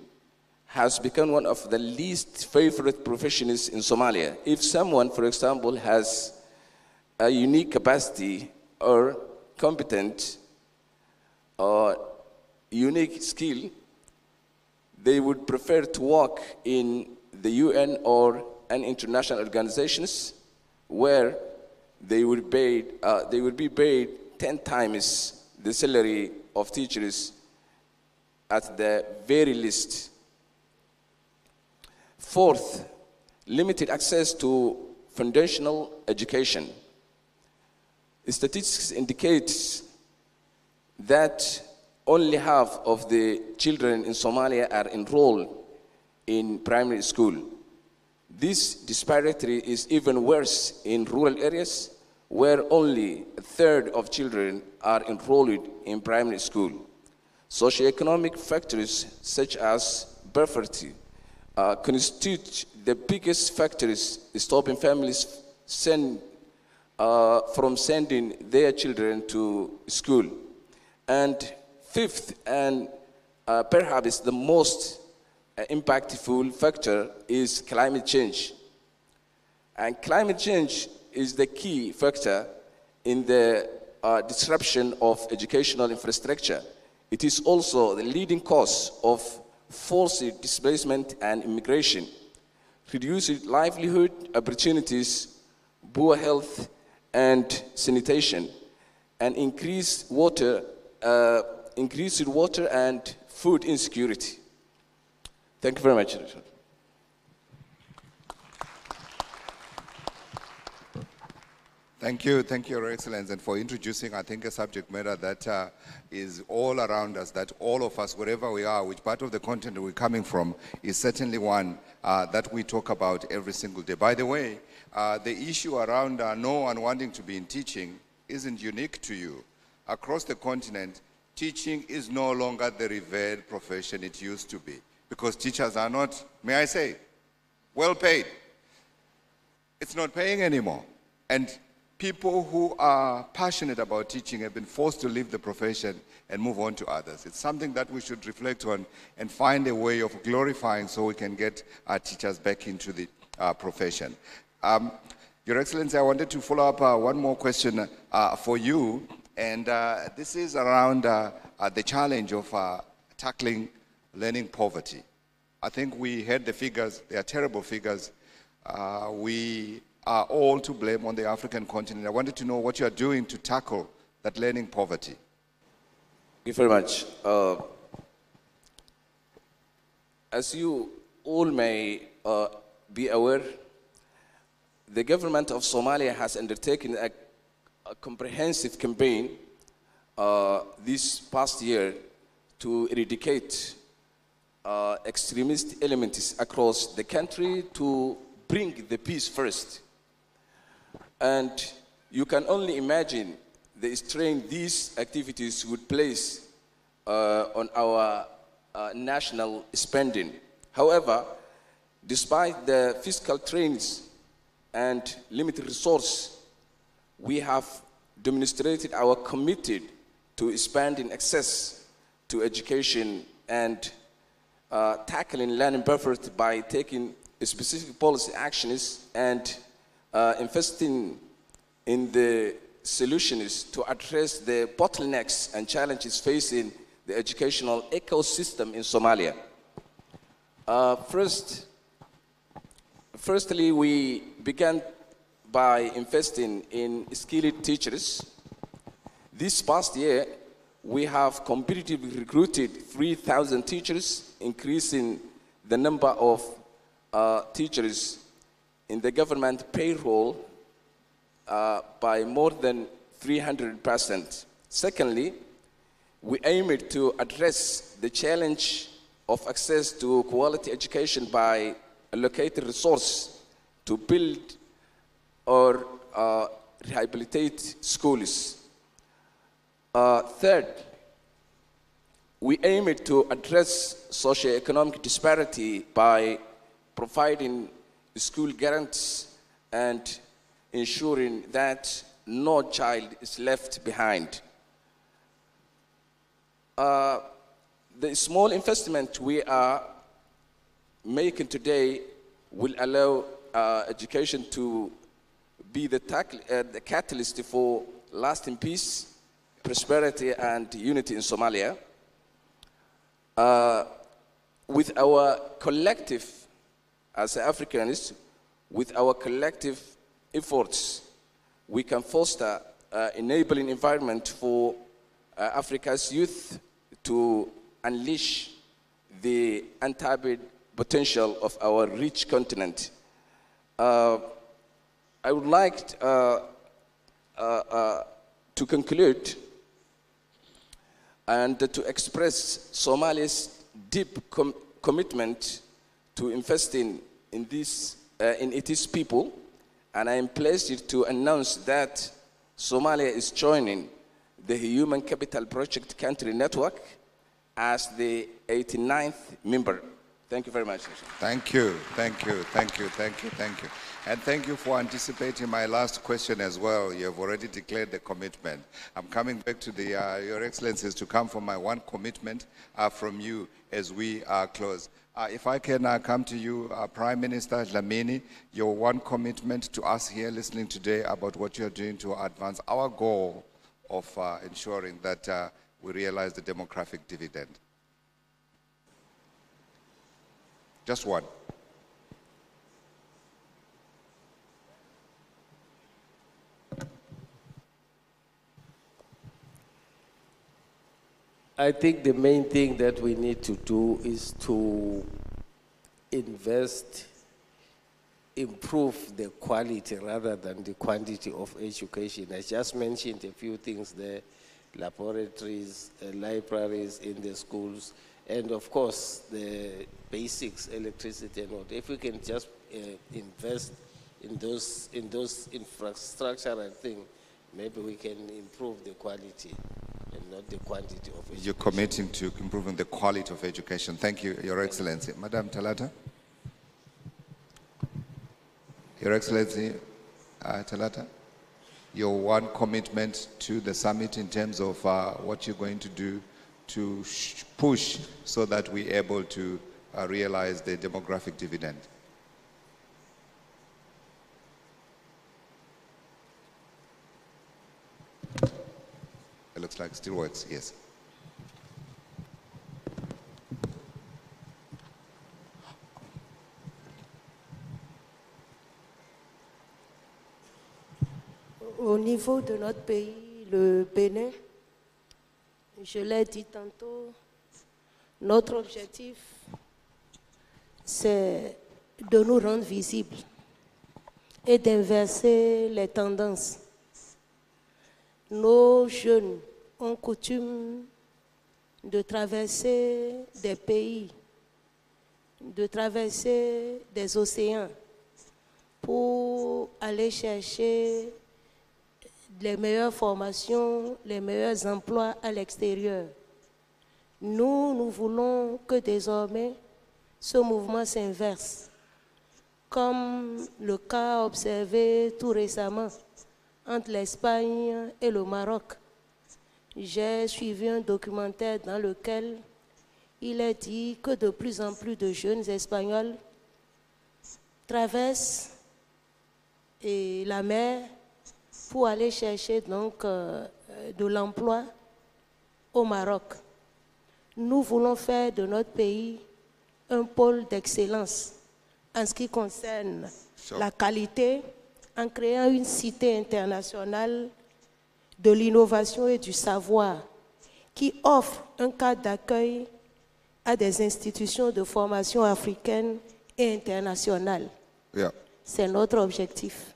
has become one of the least favorite professions in Somalia. If someone, for example, has a unique capacity or competent or unique skill, they would prefer to work in the UN or international organizations where they would be paid 10 times the salary of teachers at the very least. Fourth, limited access to foundational education. Statistics indicate that only half of the children in Somalia are enrolled in primary school. This disparity is even worse in rural areas where only a third of children are enrolled in primary school. Socioeconomic factors such as poverty constitute the biggest factors stopping families from sending their children to school. And fifth, and perhaps the most impactful factor, is climate change. And climate change is the key factor in the disruption of educational infrastructure. It is also the leading cause of forced displacement and immigration, reduced livelihood opportunities, poor health and sanitation, and increased water and food insecurity. Thank you very much. Thank you, Your Excellency, and for introducing, I think, a subject matter that is all around us, that all of us, wherever we are, which part of the continent we're coming from, is certainly one that we talk about every single day. By the way, the issue around no one wanting to be in teaching isn't unique to you. Across the continent, teaching is no longer the revered profession it used to be, because teachers are not, may I say, well paid. It's not paying anymore. And people who are passionate about teaching have been forced to leave the profession and move on to others. It's something that we should reflect on and find a way of glorifying so we can get our teachers back into the profession. Your Excellency, I wanted to follow up one more question for you, and this is around the challenge of tackling learning poverty. I think we heard the figures, they are terrible figures. We are all to blame on the African continent. I wanted to know what you are doing to tackle that learning poverty. Thank you very much. As you all may be aware, the government of Somalia has undertaken a comprehensive campaign this past year to eradicate extremist elements across the country, to bring the peace first. And you can only imagine the strain these activities would place on our national spending. However, despite the fiscal strains and limited resource, we have demonstrated our commitment to expanding access to education and tackling learning poverty by taking specific policy actions and investing in the solutions to address the bottlenecks and challenges facing the educational ecosystem in Somalia. Firstly, we began by investing in skilled teachers. This past year, we have competitively recruited 3,000 teachers, increasing the number of teachers in the government payroll by more than 300%. Secondly, we aimed to address the challenge of access to quality education by allocating resources to build or rehabilitate schools. Third, we aimed to address socioeconomic disparity by providing school guarantees and ensuring that no child is left behind. The small investment we are making today will allow education to be the catalyst for lasting peace, prosperity, and unity in Somalia. With our collective, as Africans, with our collective efforts, we can foster an enabling environment for Africa's youth to unleash the untapped potential of our rich continent. I would like to conclude and to express Somalia's deep commitment to investing in its people, and I am pleased to announce that Somalia is joining the Human Capital Project Country Network as the 89th member. Thank you very much. Thank you. And thank you for anticipating my last question as well. You have already declared the commitment. I'm coming back to Your Excellencies to come for my one commitment from you as we close. If I can come to you, Prime Minister Dlamini, your one commitment to us here listening today about what you're doing to advance our goal of ensuring that we realize the demographic dividend. Just one. I think the main thing that we need to do is to invest improve the quality rather than the quantity of education. I just mentioned a few things there, laboratories, libraries in the schools, and of course the basics, electricity and all. If we can just invest in those infrastructural things, maybe we can improve the quality and not the quantity of education. You're committing to improving the quality of education. Thank you, Your Excellency. Madam Talata. Your Excellency, Talata, your one commitment to the summit in terms of what you're going to do to push so that we're able to realize the demographic dividend. It looks like it still works, yes. Au niveau de notre pays, le Bénin, je l'ai dit tantôt, notre objectif, c'est de nous rendre visibles et d'inverser les tendances. Nos jeunes ont coutume de traverser des pays, de traverser des océans pour aller chercher les meilleures formations, les meilleurs emplois à l'extérieur. Nous voulons que désormais ce mouvement s'inverse, comme le cas observé tout récemment entre l'Espagne et le Maroc. J'ai suivi un documentaire dans lequel il est dit que de plus en plus de jeunes Espagnols traversent la mer pour aller chercher donc de l'emploi au Maroc. Nous voulons faire de notre pays un pôle d'excellence en ce qui concerne la qualité, en créant une cité internationale de l'innovation et du savoir qui offre un cadre d'accueil à des institutions de formation africaines et internationales. Yeah. C'est notre objectif.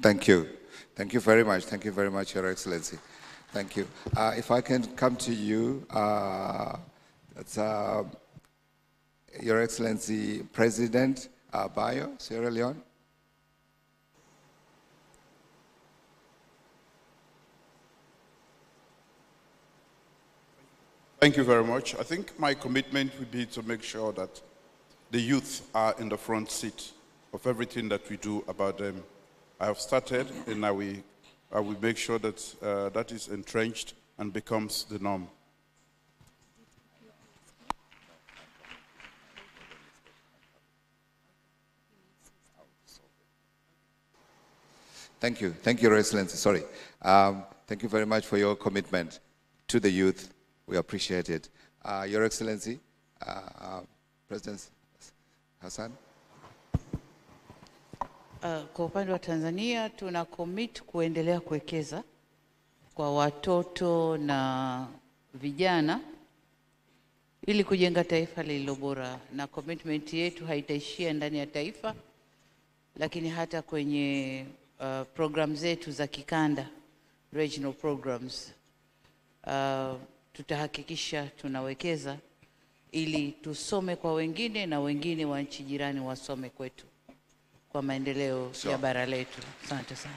Thank you. Thank you very much. Thank you very much, Your Excellency. Thank you. If I can come to you, that's Your Excellency President Bayo, Sierra Leone. Thank you very much. I think my commitment would be to make sure that the youth are in the front seat of everything that we do about them. I have started, and I will make sure that that is entrenched and becomes the norm. Thank you. Thank you, Your Excellency. Sorry. Thank you very much for your commitment to the youth. We appreciate it. Your Excellency, President Hassan. Kwa upande wa Tanzania tuna commit kuendelea kuwekeza kwa watoto na vijana ili kujenga taifa lililo bora, na commitment yetu haitaishia ndani ya taifa lakini hata kwenye program zetu za kikanda, regional programs. Tutahakikisha tunawekeza ili tusome kwa wengine na wengine wa nchi jirani wasome kwetu kwa maendeleo ya bara letu. Asante sana.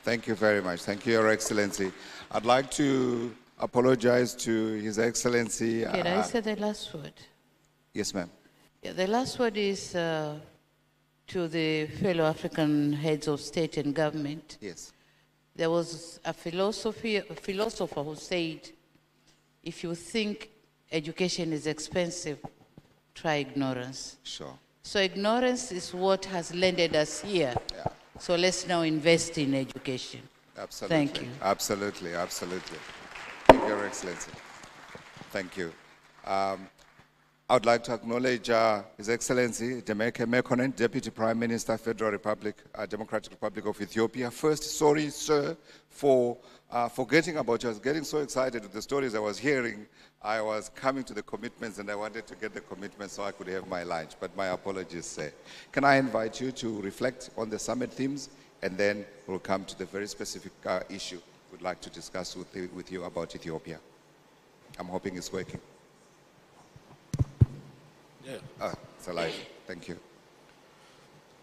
Thank you very much. Thank you, Your Excellency. I'd like to apologize to His Excellency. Can I say the last word? Yes, ma'am. Yeah, the last word is to the fellow African heads of state and government. Yes. There was a philosopher who said, if you think education is expensive, try ignorance. Sure. So ignorance is what has landed us here. Yeah. So let's now invest in education. Absolutely. Thank you. I would like to acknowledge His Excellency Demeke Mekonnen, Deputy Prime Minister, Federal Republic, Democratic Republic of Ethiopia. First, sorry, sir, for forgetting about you. I was getting so excited with the stories I was hearing. I was coming to the commitments and I wanted to get the commitments so I could have my lunch, but my apologies, sir. Can I invite you to reflect on the summit themes and then we'll come to the very specific issue we'd like to discuss with you about Ethiopia. I'm hoping it's working. Yeah. It's alive. Thank you.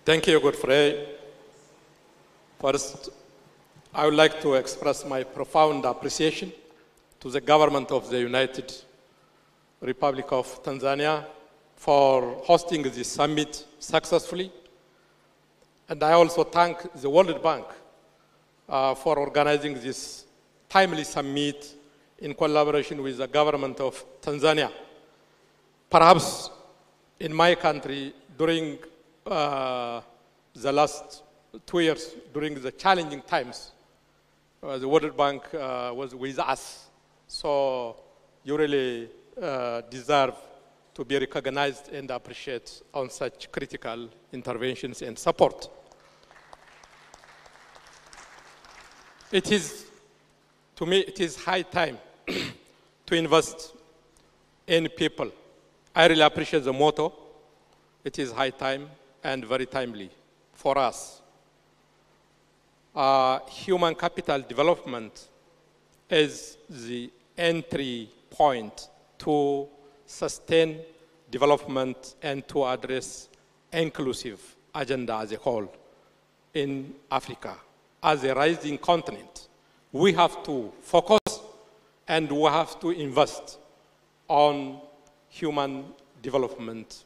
Thank you, Godfrey. First, I would like to express my profound appreciation to the government of the United Republic of Tanzania for hosting this summit successfully. And I also thank the World Bank for organizing this timely summit in collaboration with the government of Tanzania. Perhaps in my country, during the last 2 years, during the challenging times, the World Bank was with us. So you really deserve to be recognized and appreciated on such critical interventions and support. It is, to me, it is high time to invest in people. I really appreciate the motto. It is high time and very timely for us. Human capital development is the entry point to sustain development and to address inclusive agenda as a whole in Africa. As a rising continent, we have to focus and we have to invest on human development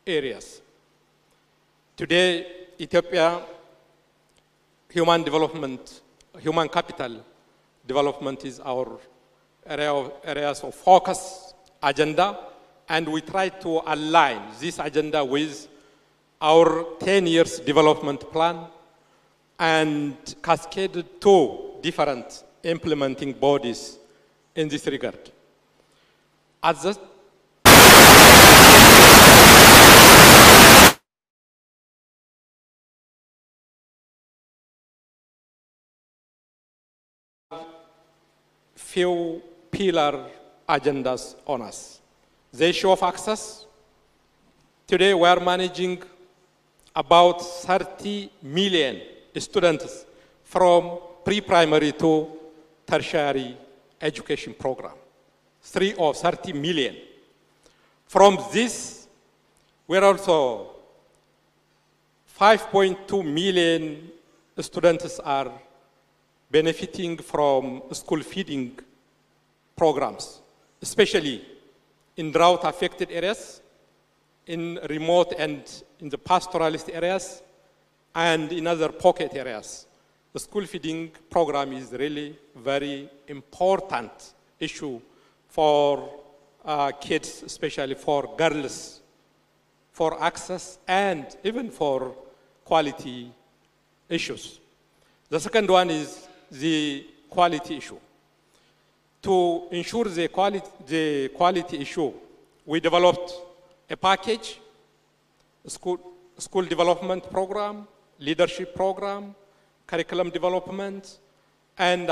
areas. Today, Ethiopia, human capital development is our areas of focus agenda, and we try to align this agenda with our 10 years development plan and cascaded to different implementing bodies in this regard. At the few pillar agendas on us. The issue of access. Today we are managing about 30 million students from pre-primary to tertiary education program. 30 million. From this, we're also 5.2 million students are benefiting from school feeding programs, especially in drought-affected areas, in remote and in the pastoralist areas, and in other pocket areas. The school feeding program is really very important issue for kids, especially for girls, for access and even for quality issues. The second one is the quality issue. To ensure the quality issue, we developed a package, a school development program, leadership program, curriculum development, and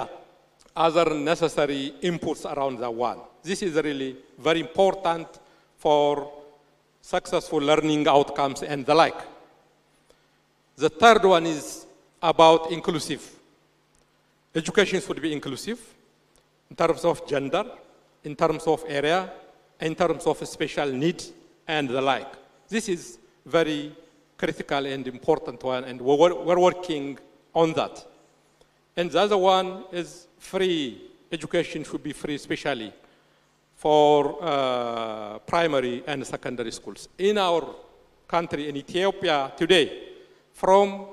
other necessary inputs around the one. This is really very important for successful learning outcomes and the like. The third one is about inclusive. Education should be inclusive in terms of gender, in terms of area, in terms of special needs and the like. This is very critical and important one, and we're working on that. And the other one is free. Education should be free, especially for primary and secondary schools. In our country, in Ethiopia today, from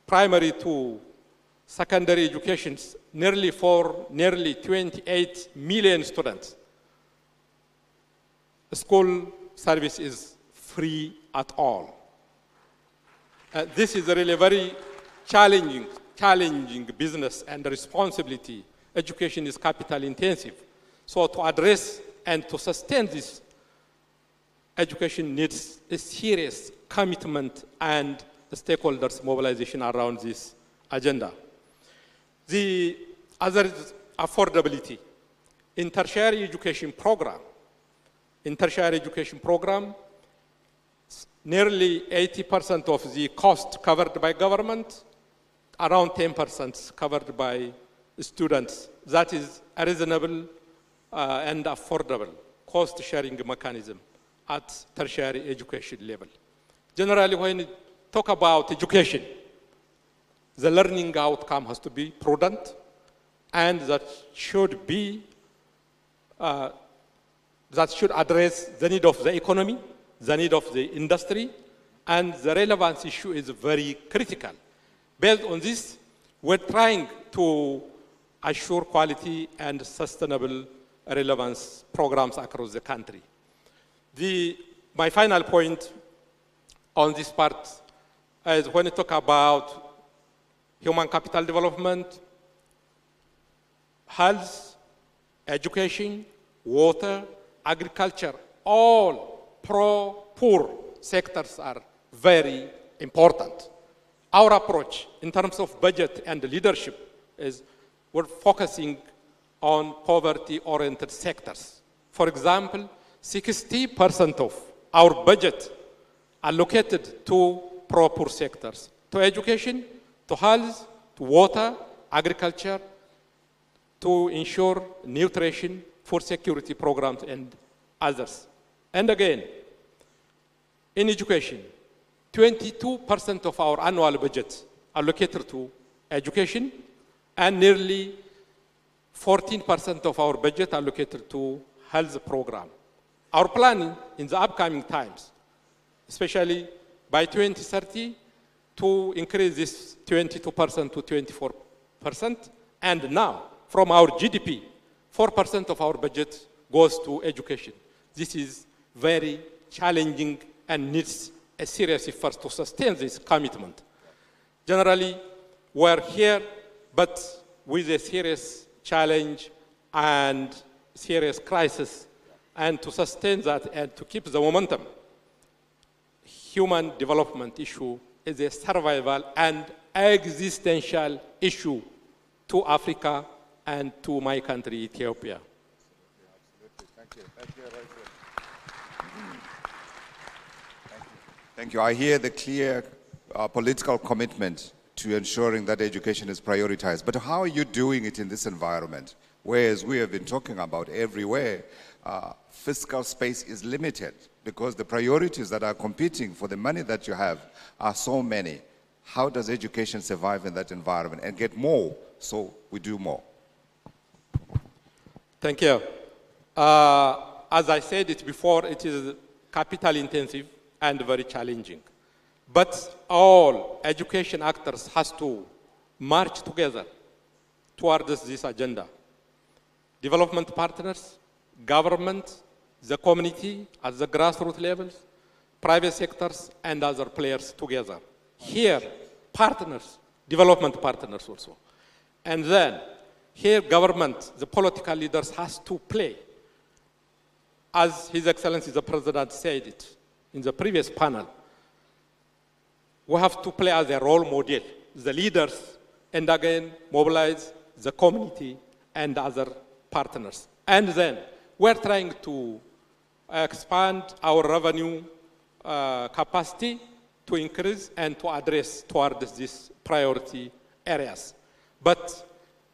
primary to secondary education, nearly 28 million students. School service is free at all. This is really very challenging business and responsibility. Education is capital intensive. So to address and to sustain this education needs a serious commitment and the stakeholders' mobilization around this agenda. The other is affordability. In tertiary education program, nearly 80% of the cost covered by government, around 10% covered by students. That is a reasonable and affordable cost-sharing mechanism at tertiary education level. Generally, when you talk about education, the learning outcome has to be prudent, and that should address the need of the economy, the need of the industry, and the relevance issue is very critical. Based on this, we're trying to assure quality and sustainable relevance programs across the country. My final point on this part is when you talk about human capital development, health, education, water, agriculture, all pro-poor sectors are very important. Our approach in terms of budget and leadership is we're focusing on poverty-oriented sectors. For example, 60% of our budget allocated to pro-poor sectors, to education, to health, to water, agriculture, to ensure nutrition, food security programs, and others. And again, in education, 22% of our annual budget allocated to education, and nearly 14% of our budget allocated to health program. Our plan in the upcoming times, especially by 2030, to increase this 22% to 24%, and now, from our GDP, 4% of our budget goes to education. This is very challenging and needs a serious effort to sustain this commitment. Generally, we're here, but with a serious challenge and serious crisis, and to sustain that and to keep the momentum, human development issue is a survival and existential issue to Africa and to my country, Ethiopia. Thank you. Thank you. I hear the clear political commitment to ensuring that education is prioritized. But how are you doing it in this environment? Whereas we have been talking about everywhere, fiscal space is limited because the priorities that are competing for the money that you have are so many. How does education survive in that environment and get more so we do more? Thank you. As I said it before, it is capital intensive and very challenging. But all education actors has to march together towards this agenda. Development partners, government, the community at the grassroots levels, private sectors, and other players together. Here, partners, development partners also. And then, here government, the political leaders has to play. As His Excellency the President said it in the previous panel, we have to play as a role model, the leaders, and again, mobilize the community and other partners. And then, we're trying to expand our revenue capacity to increase and to address towards these priority areas. But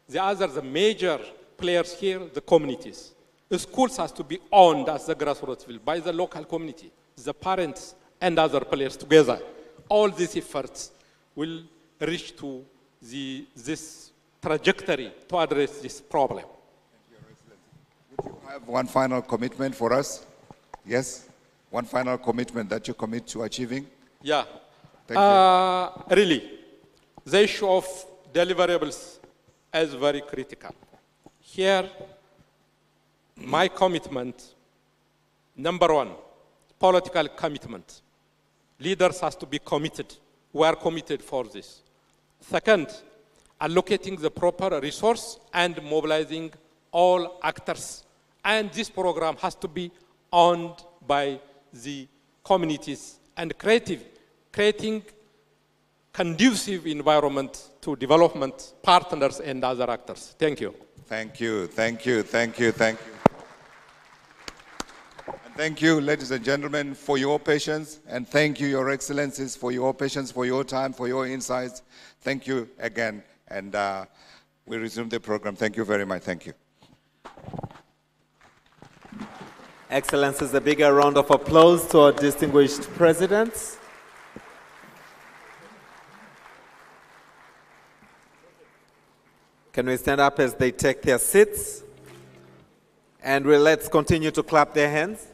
the major players here, the communities. The schools has to be owned as the grassroots level by the local community, the parents and other players together. All these efforts will reach to this trajectory to address this problem. Thank you, Your Excellency. Would you have one final commitment for us? Yes? One final commitment that you commit to achieving? Yeah. Thank you. Really, the issue of deliverables is very critical. Here, my commitment, number one, political commitment. Leaders has to be committed. We are committed for this. Second, allocating the proper resource and mobilizing all actors. And this program has to be owned by the communities and creating conducive environment to development partners and other actors. Thank you. Thank you, thank you, thank you, thank you. And thank you, ladies and gentlemen, for your patience, and thank you, Your Excellencies, for your patience, for your time, for your insights. Thank you again, and we resume the program. Thank you very much. Thank you. Excellencies, a bigger round of applause to our distinguished presidents. Can we stand up as they take their seats? And let's continue to clap their hands.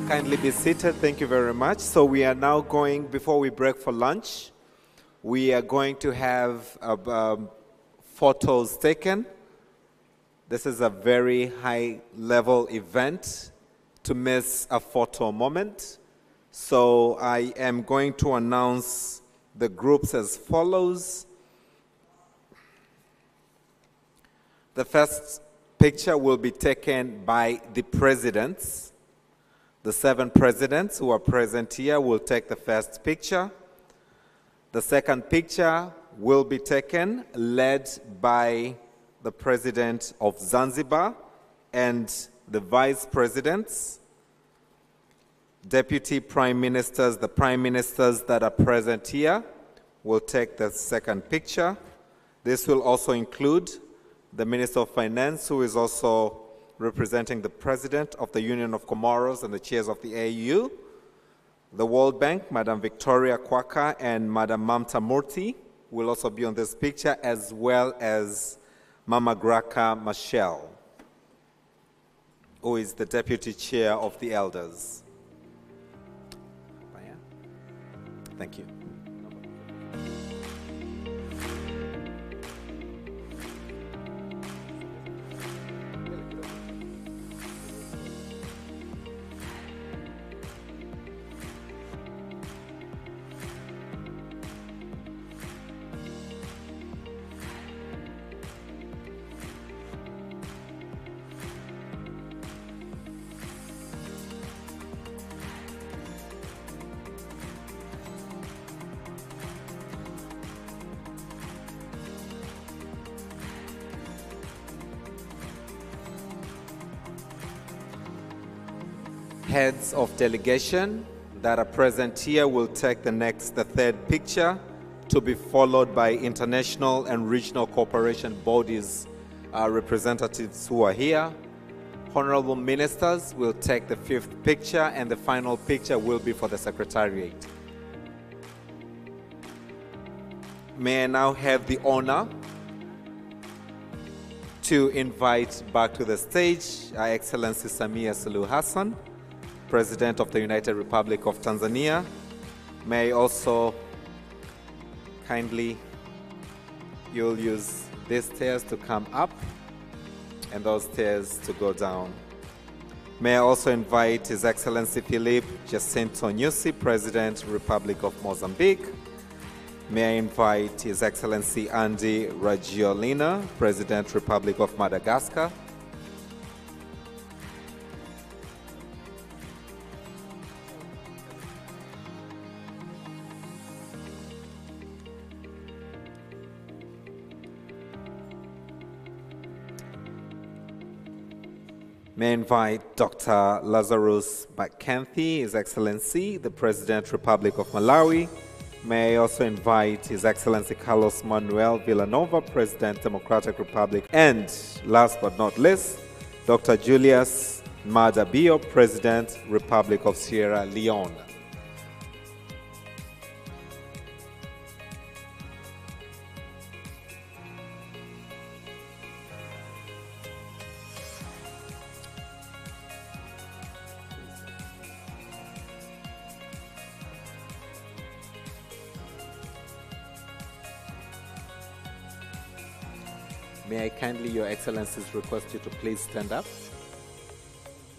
Kindly be seated. Thank you very much. So we are now going, before we break for lunch, we are going to have photos taken. This is a very high-level event to miss a photo moment. So I am going to announce the groups as follows. The first picture will be taken by the presidents. The 7 presidents who are present here will take the first picture. The second picture will be taken, led by the president of Zanzibar and the vice presidents, deputy prime ministers, the prime ministers that are present here will take the second picture. This will also include the Minister of Finance, who is also representing the President of the Union of Comoros and the chairs of the AU, the World Bank, Madam Victoria Kwaka and Madam Mamta Murthy will also be on this picture, as well as Mama Graka Machel, who is the Deputy Chair of the Elders. Thank you. Heads of delegation that are present here will take the third picture, to be followed by international and regional cooperation bodies representatives who are here. Honorable ministers will take the 5th picture, and the final picture will be for the Secretariat. May I now have the honor to invite back to the stage Her Excellency Samia Suluhu Hassan, President of the United Republic of Tanzania. May I also kindly, you'll use these stairs to come up and those stairs to go down. May I also invite His Excellency Philippe Jacinto Nyusi, President, Republic of Mozambique. May I invite His Excellency Andy Rajoelina, President, Republic of Madagascar. May I invite Dr. Lazarus Bakanthi, His Excellency, the President, Republic of Malawi. May I also invite His Excellency Carlos Manuel Villanova, President, Democratic Republic. And last but not least, Dr. Julius Madabio, President, Republic of Sierra Leone. May I kindly, Your Excellencies, request you to please stand up?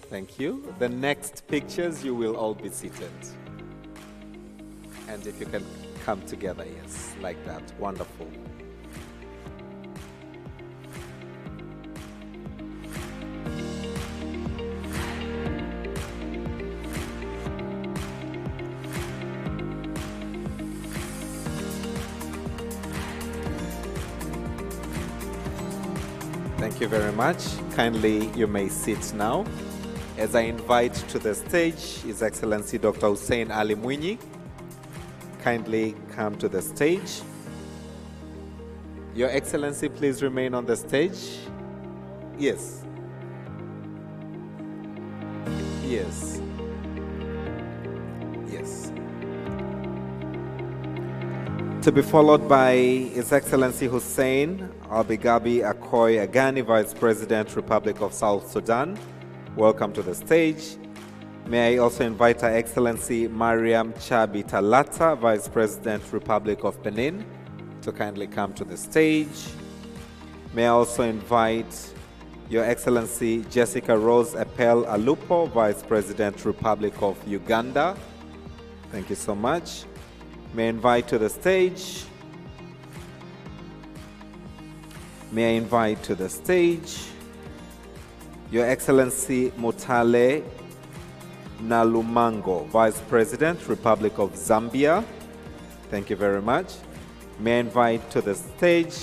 Thank you. The next pictures, you will all be seated. And if you can come together, yes, like that. Wonderful. Thank you very much. Kindly, you may sit now. As I invite to the stage His Excellency Dr. Hussein Ali Mwinyi. Kindly come to the stage. Your Excellency, please remain on the stage. Yes. Yes. Yes. To be followed by His Excellency Hussein Albigabi Akoy Agani, Vice President, Republic of South Sudan. Welcome to the stage. May I also invite Her Excellency Mariam Chabi Talata, Vice President, Republic of Benin, to kindly come to the stage. May I also invite Your Excellency Jessica Rose Epel Alupo, Vice President, Republic of Uganda. Thank you so much. May I invite to the stage. May I invite to the stage Your Excellency Mutale Nalumango, Vice President, Republic of Zambia. Thank you very much. May I invite to the stage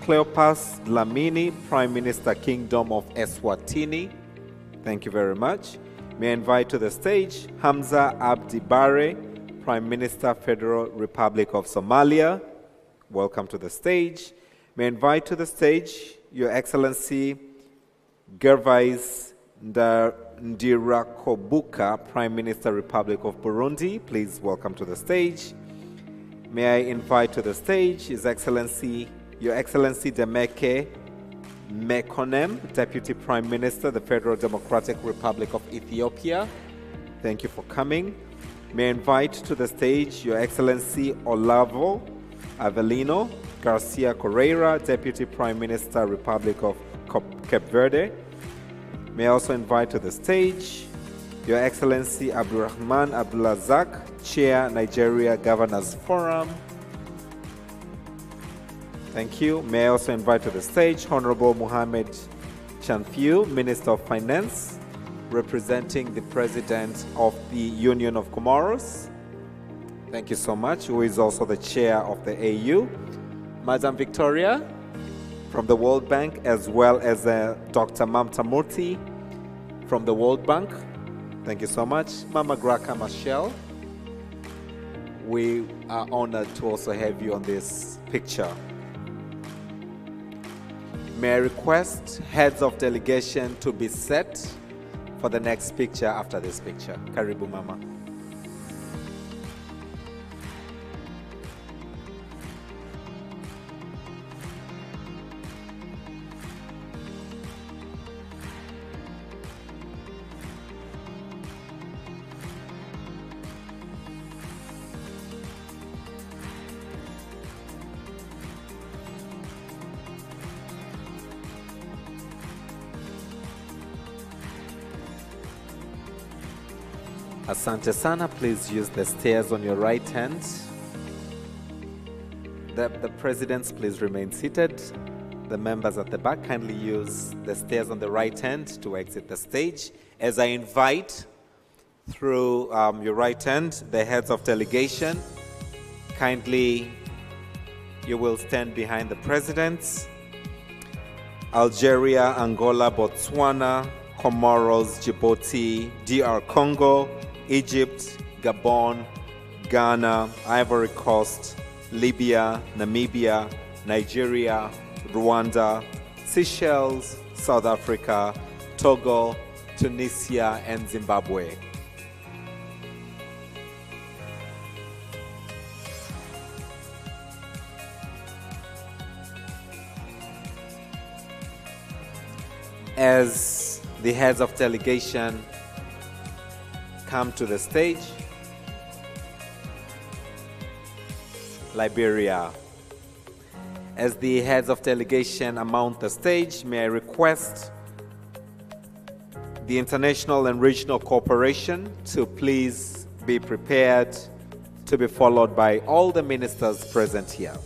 Cleopas Dlamini, Prime Minister, Kingdom of Eswatini. Thank you very much. May I invite to the stage Hamza Abdi Bare, Prime Minister, Federal Republic of Somalia. Welcome to the stage. May I invite to the stage Your Excellency Gervais Ndirakobuka, Prime Minister, Republic of Burundi. Please welcome to the stage. May I invite to the stage His Excellency, Your Excellency Demeke Mekonnen, Deputy Prime Minister, the Federal Democratic Republic of Ethiopia. Thank you for coming. May I invite to the stage Your Excellency Olavo Avelino Garcia Correira, Deputy Prime Minister, Republic of Cape Verde. May I also invite to the stage Your Excellency Abdurrahman Abdulazak, Chair, Nigeria Governors Forum. Thank you. May I also invite to the stage Honorable Mohamed Chanfiu, Minister of Finance, representing the President of the Union of Comoros. Thank you so much, who is also the Chair of the AU. Madam Victoria from the World Bank, as well as Dr. Mamta Murthy from the World Bank. Thank you so much. Mama Graka Machel, we are honored to also have you on this picture. May I request heads of delegation to be set for the next picture after this picture. Karibu Mama. Asante sana, please use the stairs on your right hand. The presidents, please remain seated. The members at the back, kindly use the stairs on the right hand to exit the stage. As I invite through your right hand, the heads of delegation, kindly you will stand behind the presidents. Algeria, Angola, Botswana, Comoros, Djibouti, DR Congo, Egypt, Gabon, Ghana, Ivory Coast, Libya, Namibia, Nigeria, Rwanda, Seychelles, South Africa, Togo, Tunisia, and Zimbabwe. As the heads of delegation come to the stage, Liberia. As the heads of delegation mount the stage, may I request the international and regional cooperation to please be prepared to be followed by all the ministers present here.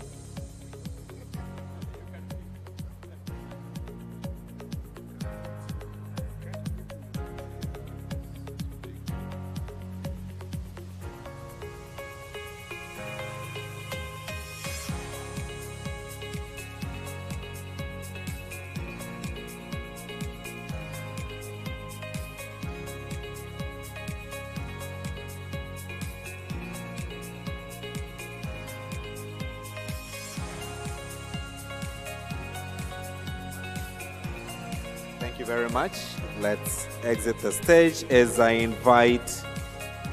Thank you very much. Let's exit the stage as I invite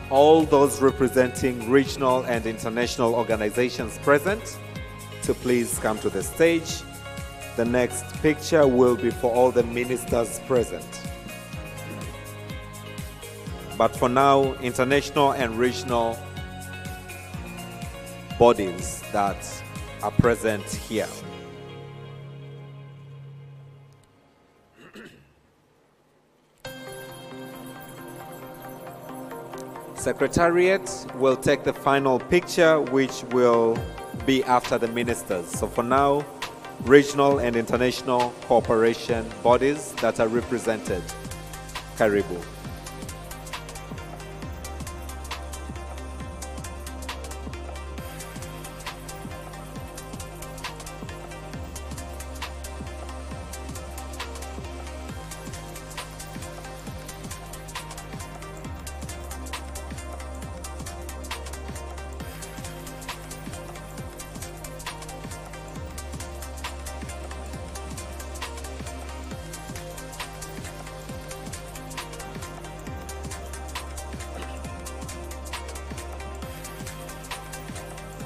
all those representing regional and international organizations present to please come to the stage. The next picture will be for all the ministers present. But for now, international and regional bodies that are present here. Secretariat will take the final picture, which will be after the ministers. So for now, regional and international cooperation bodies that are represented. Karibu.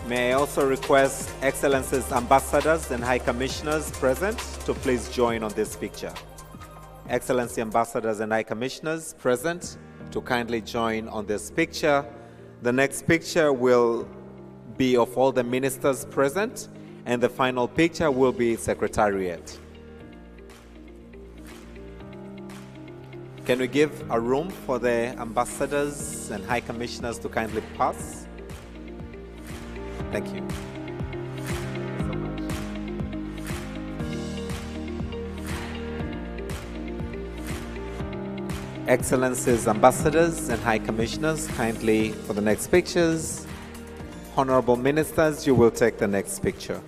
May I also request Excellencies, Ambassadors and High Commissioners present to please join on this picture. Excellency Ambassadors and High Commissioners present to kindly join on this picture. The next picture will be of all the ministers present, and the final picture will be Secretariat. Can we give a room for the Ambassadors and High Commissioners to kindly pass? Thank you. Excellencies, Ambassadors and High Commissioners, kindly for the next pictures. Honorable Ministers, you will take the next picture.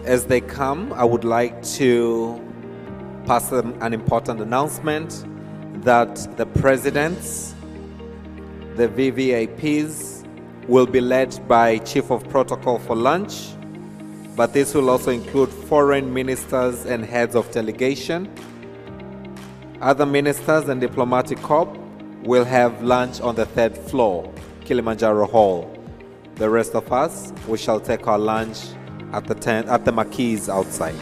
As they come, I would like to pass them an important announcement that the presidents, the VVIPs, will be led by Chief of Protocol for lunch, but this will also include foreign ministers and heads of delegation. Other ministers and diplomatic corps will have lunch on the 3rd floor, Kilimanjaro Hall. The rest of us, we shall take our lunch at the marquees outside.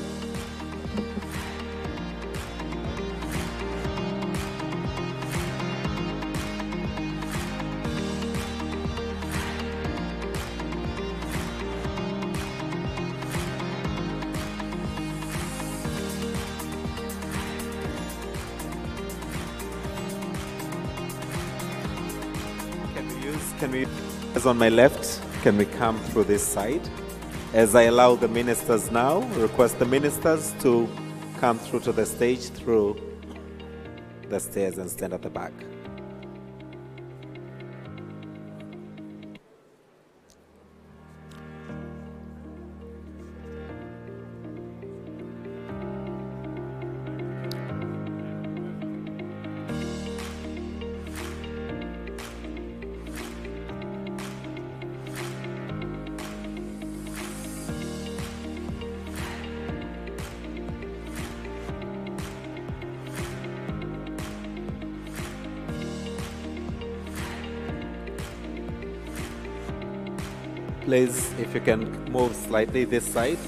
Can we, as on my left, can we come through this side? As I allow the ministers now, request the ministers to come through to the stage through the stairs and stand at the back. Please, if you can move slightly this side.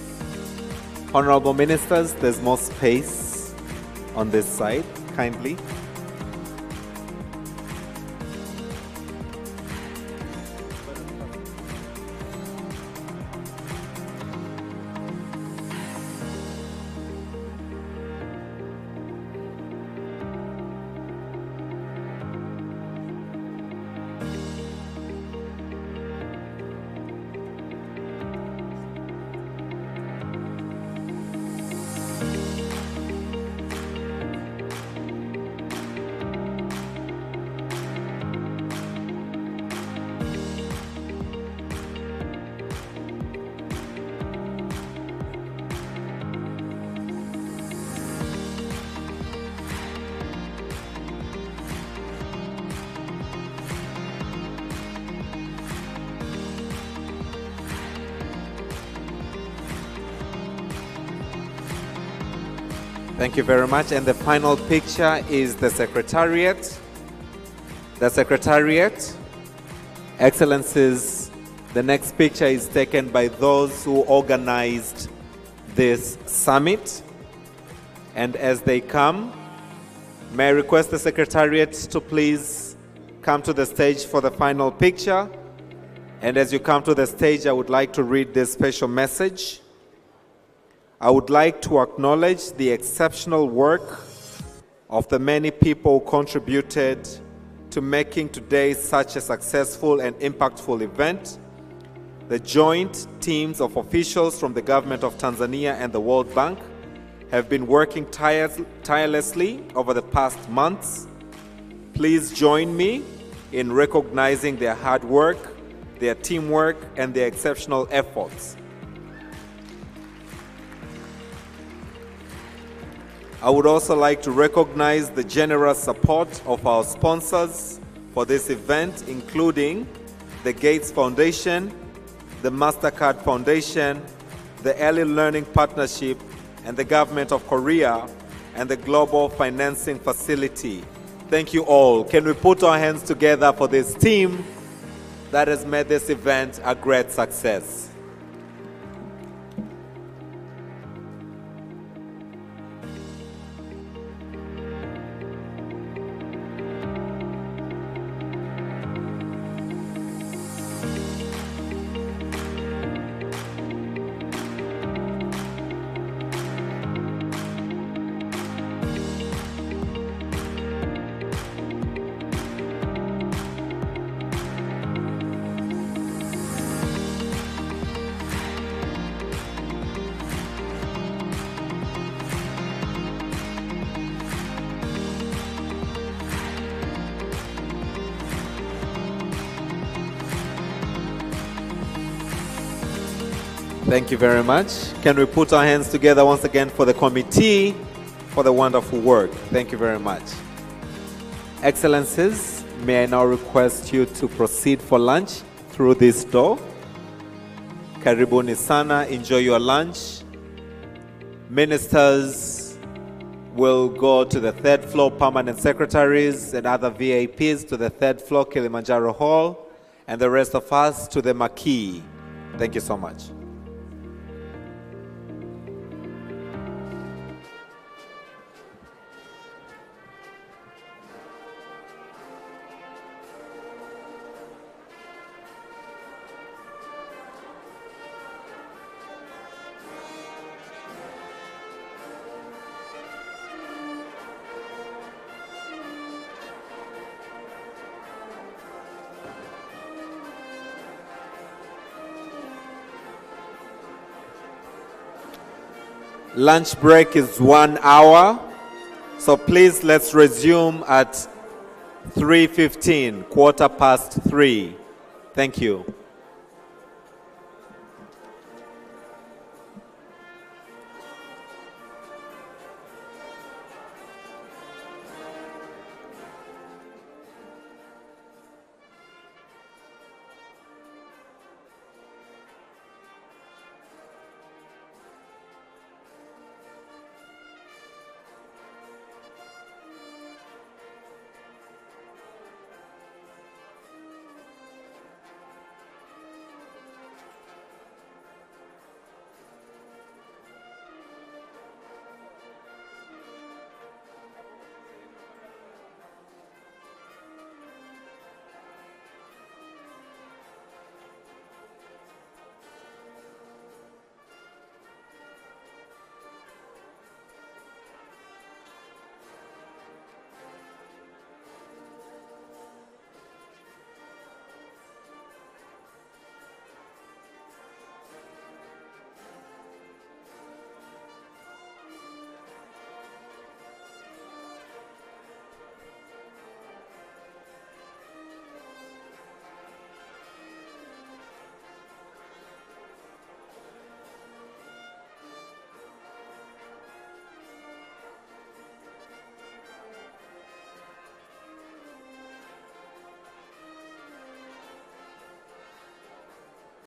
Honorable Ministers, there's more space on this side, kindly. Thank you very much. And the final picture is the Secretariat. The Secretariat. Excellencies, the next picture is taken by those who organized this summit. And as they come, may I request the Secretariat to please come to the stage for the final picture. And as you come to the stage, I would like to read this special message. I would like to acknowledge the exceptional work of the many people who contributed to making today such a successful and impactful event. The joint teams of officials from the government of Tanzania and the World Bank have been working tirelessly over the past months. Please join me in recognizing their hard work, their teamwork, and their exceptional efforts. I would also like to recognize the generous support of our sponsors for this event, including the Gates Foundation, the MasterCard Foundation, the Early Learning Partnership, and the Government of Korea, and the Global Financing Facility. Thank you all. Can we put our hands together for this team that has made this event a great success? Thank you very much. Can we put our hands together once again for the committee for the wonderful work? Thank you very much. Excellencies, may I now request you to proceed for lunch through this door. Karibuni sana, enjoy your lunch. Ministers will go to the third floor, permanent secretaries and other VIPs to the third floor, Kilimanjaro Hall, and the rest of us to the marquee. Thank you so much. Lunch break is 1 hour, so please let's resume at 3:15, 3:15. Thank you.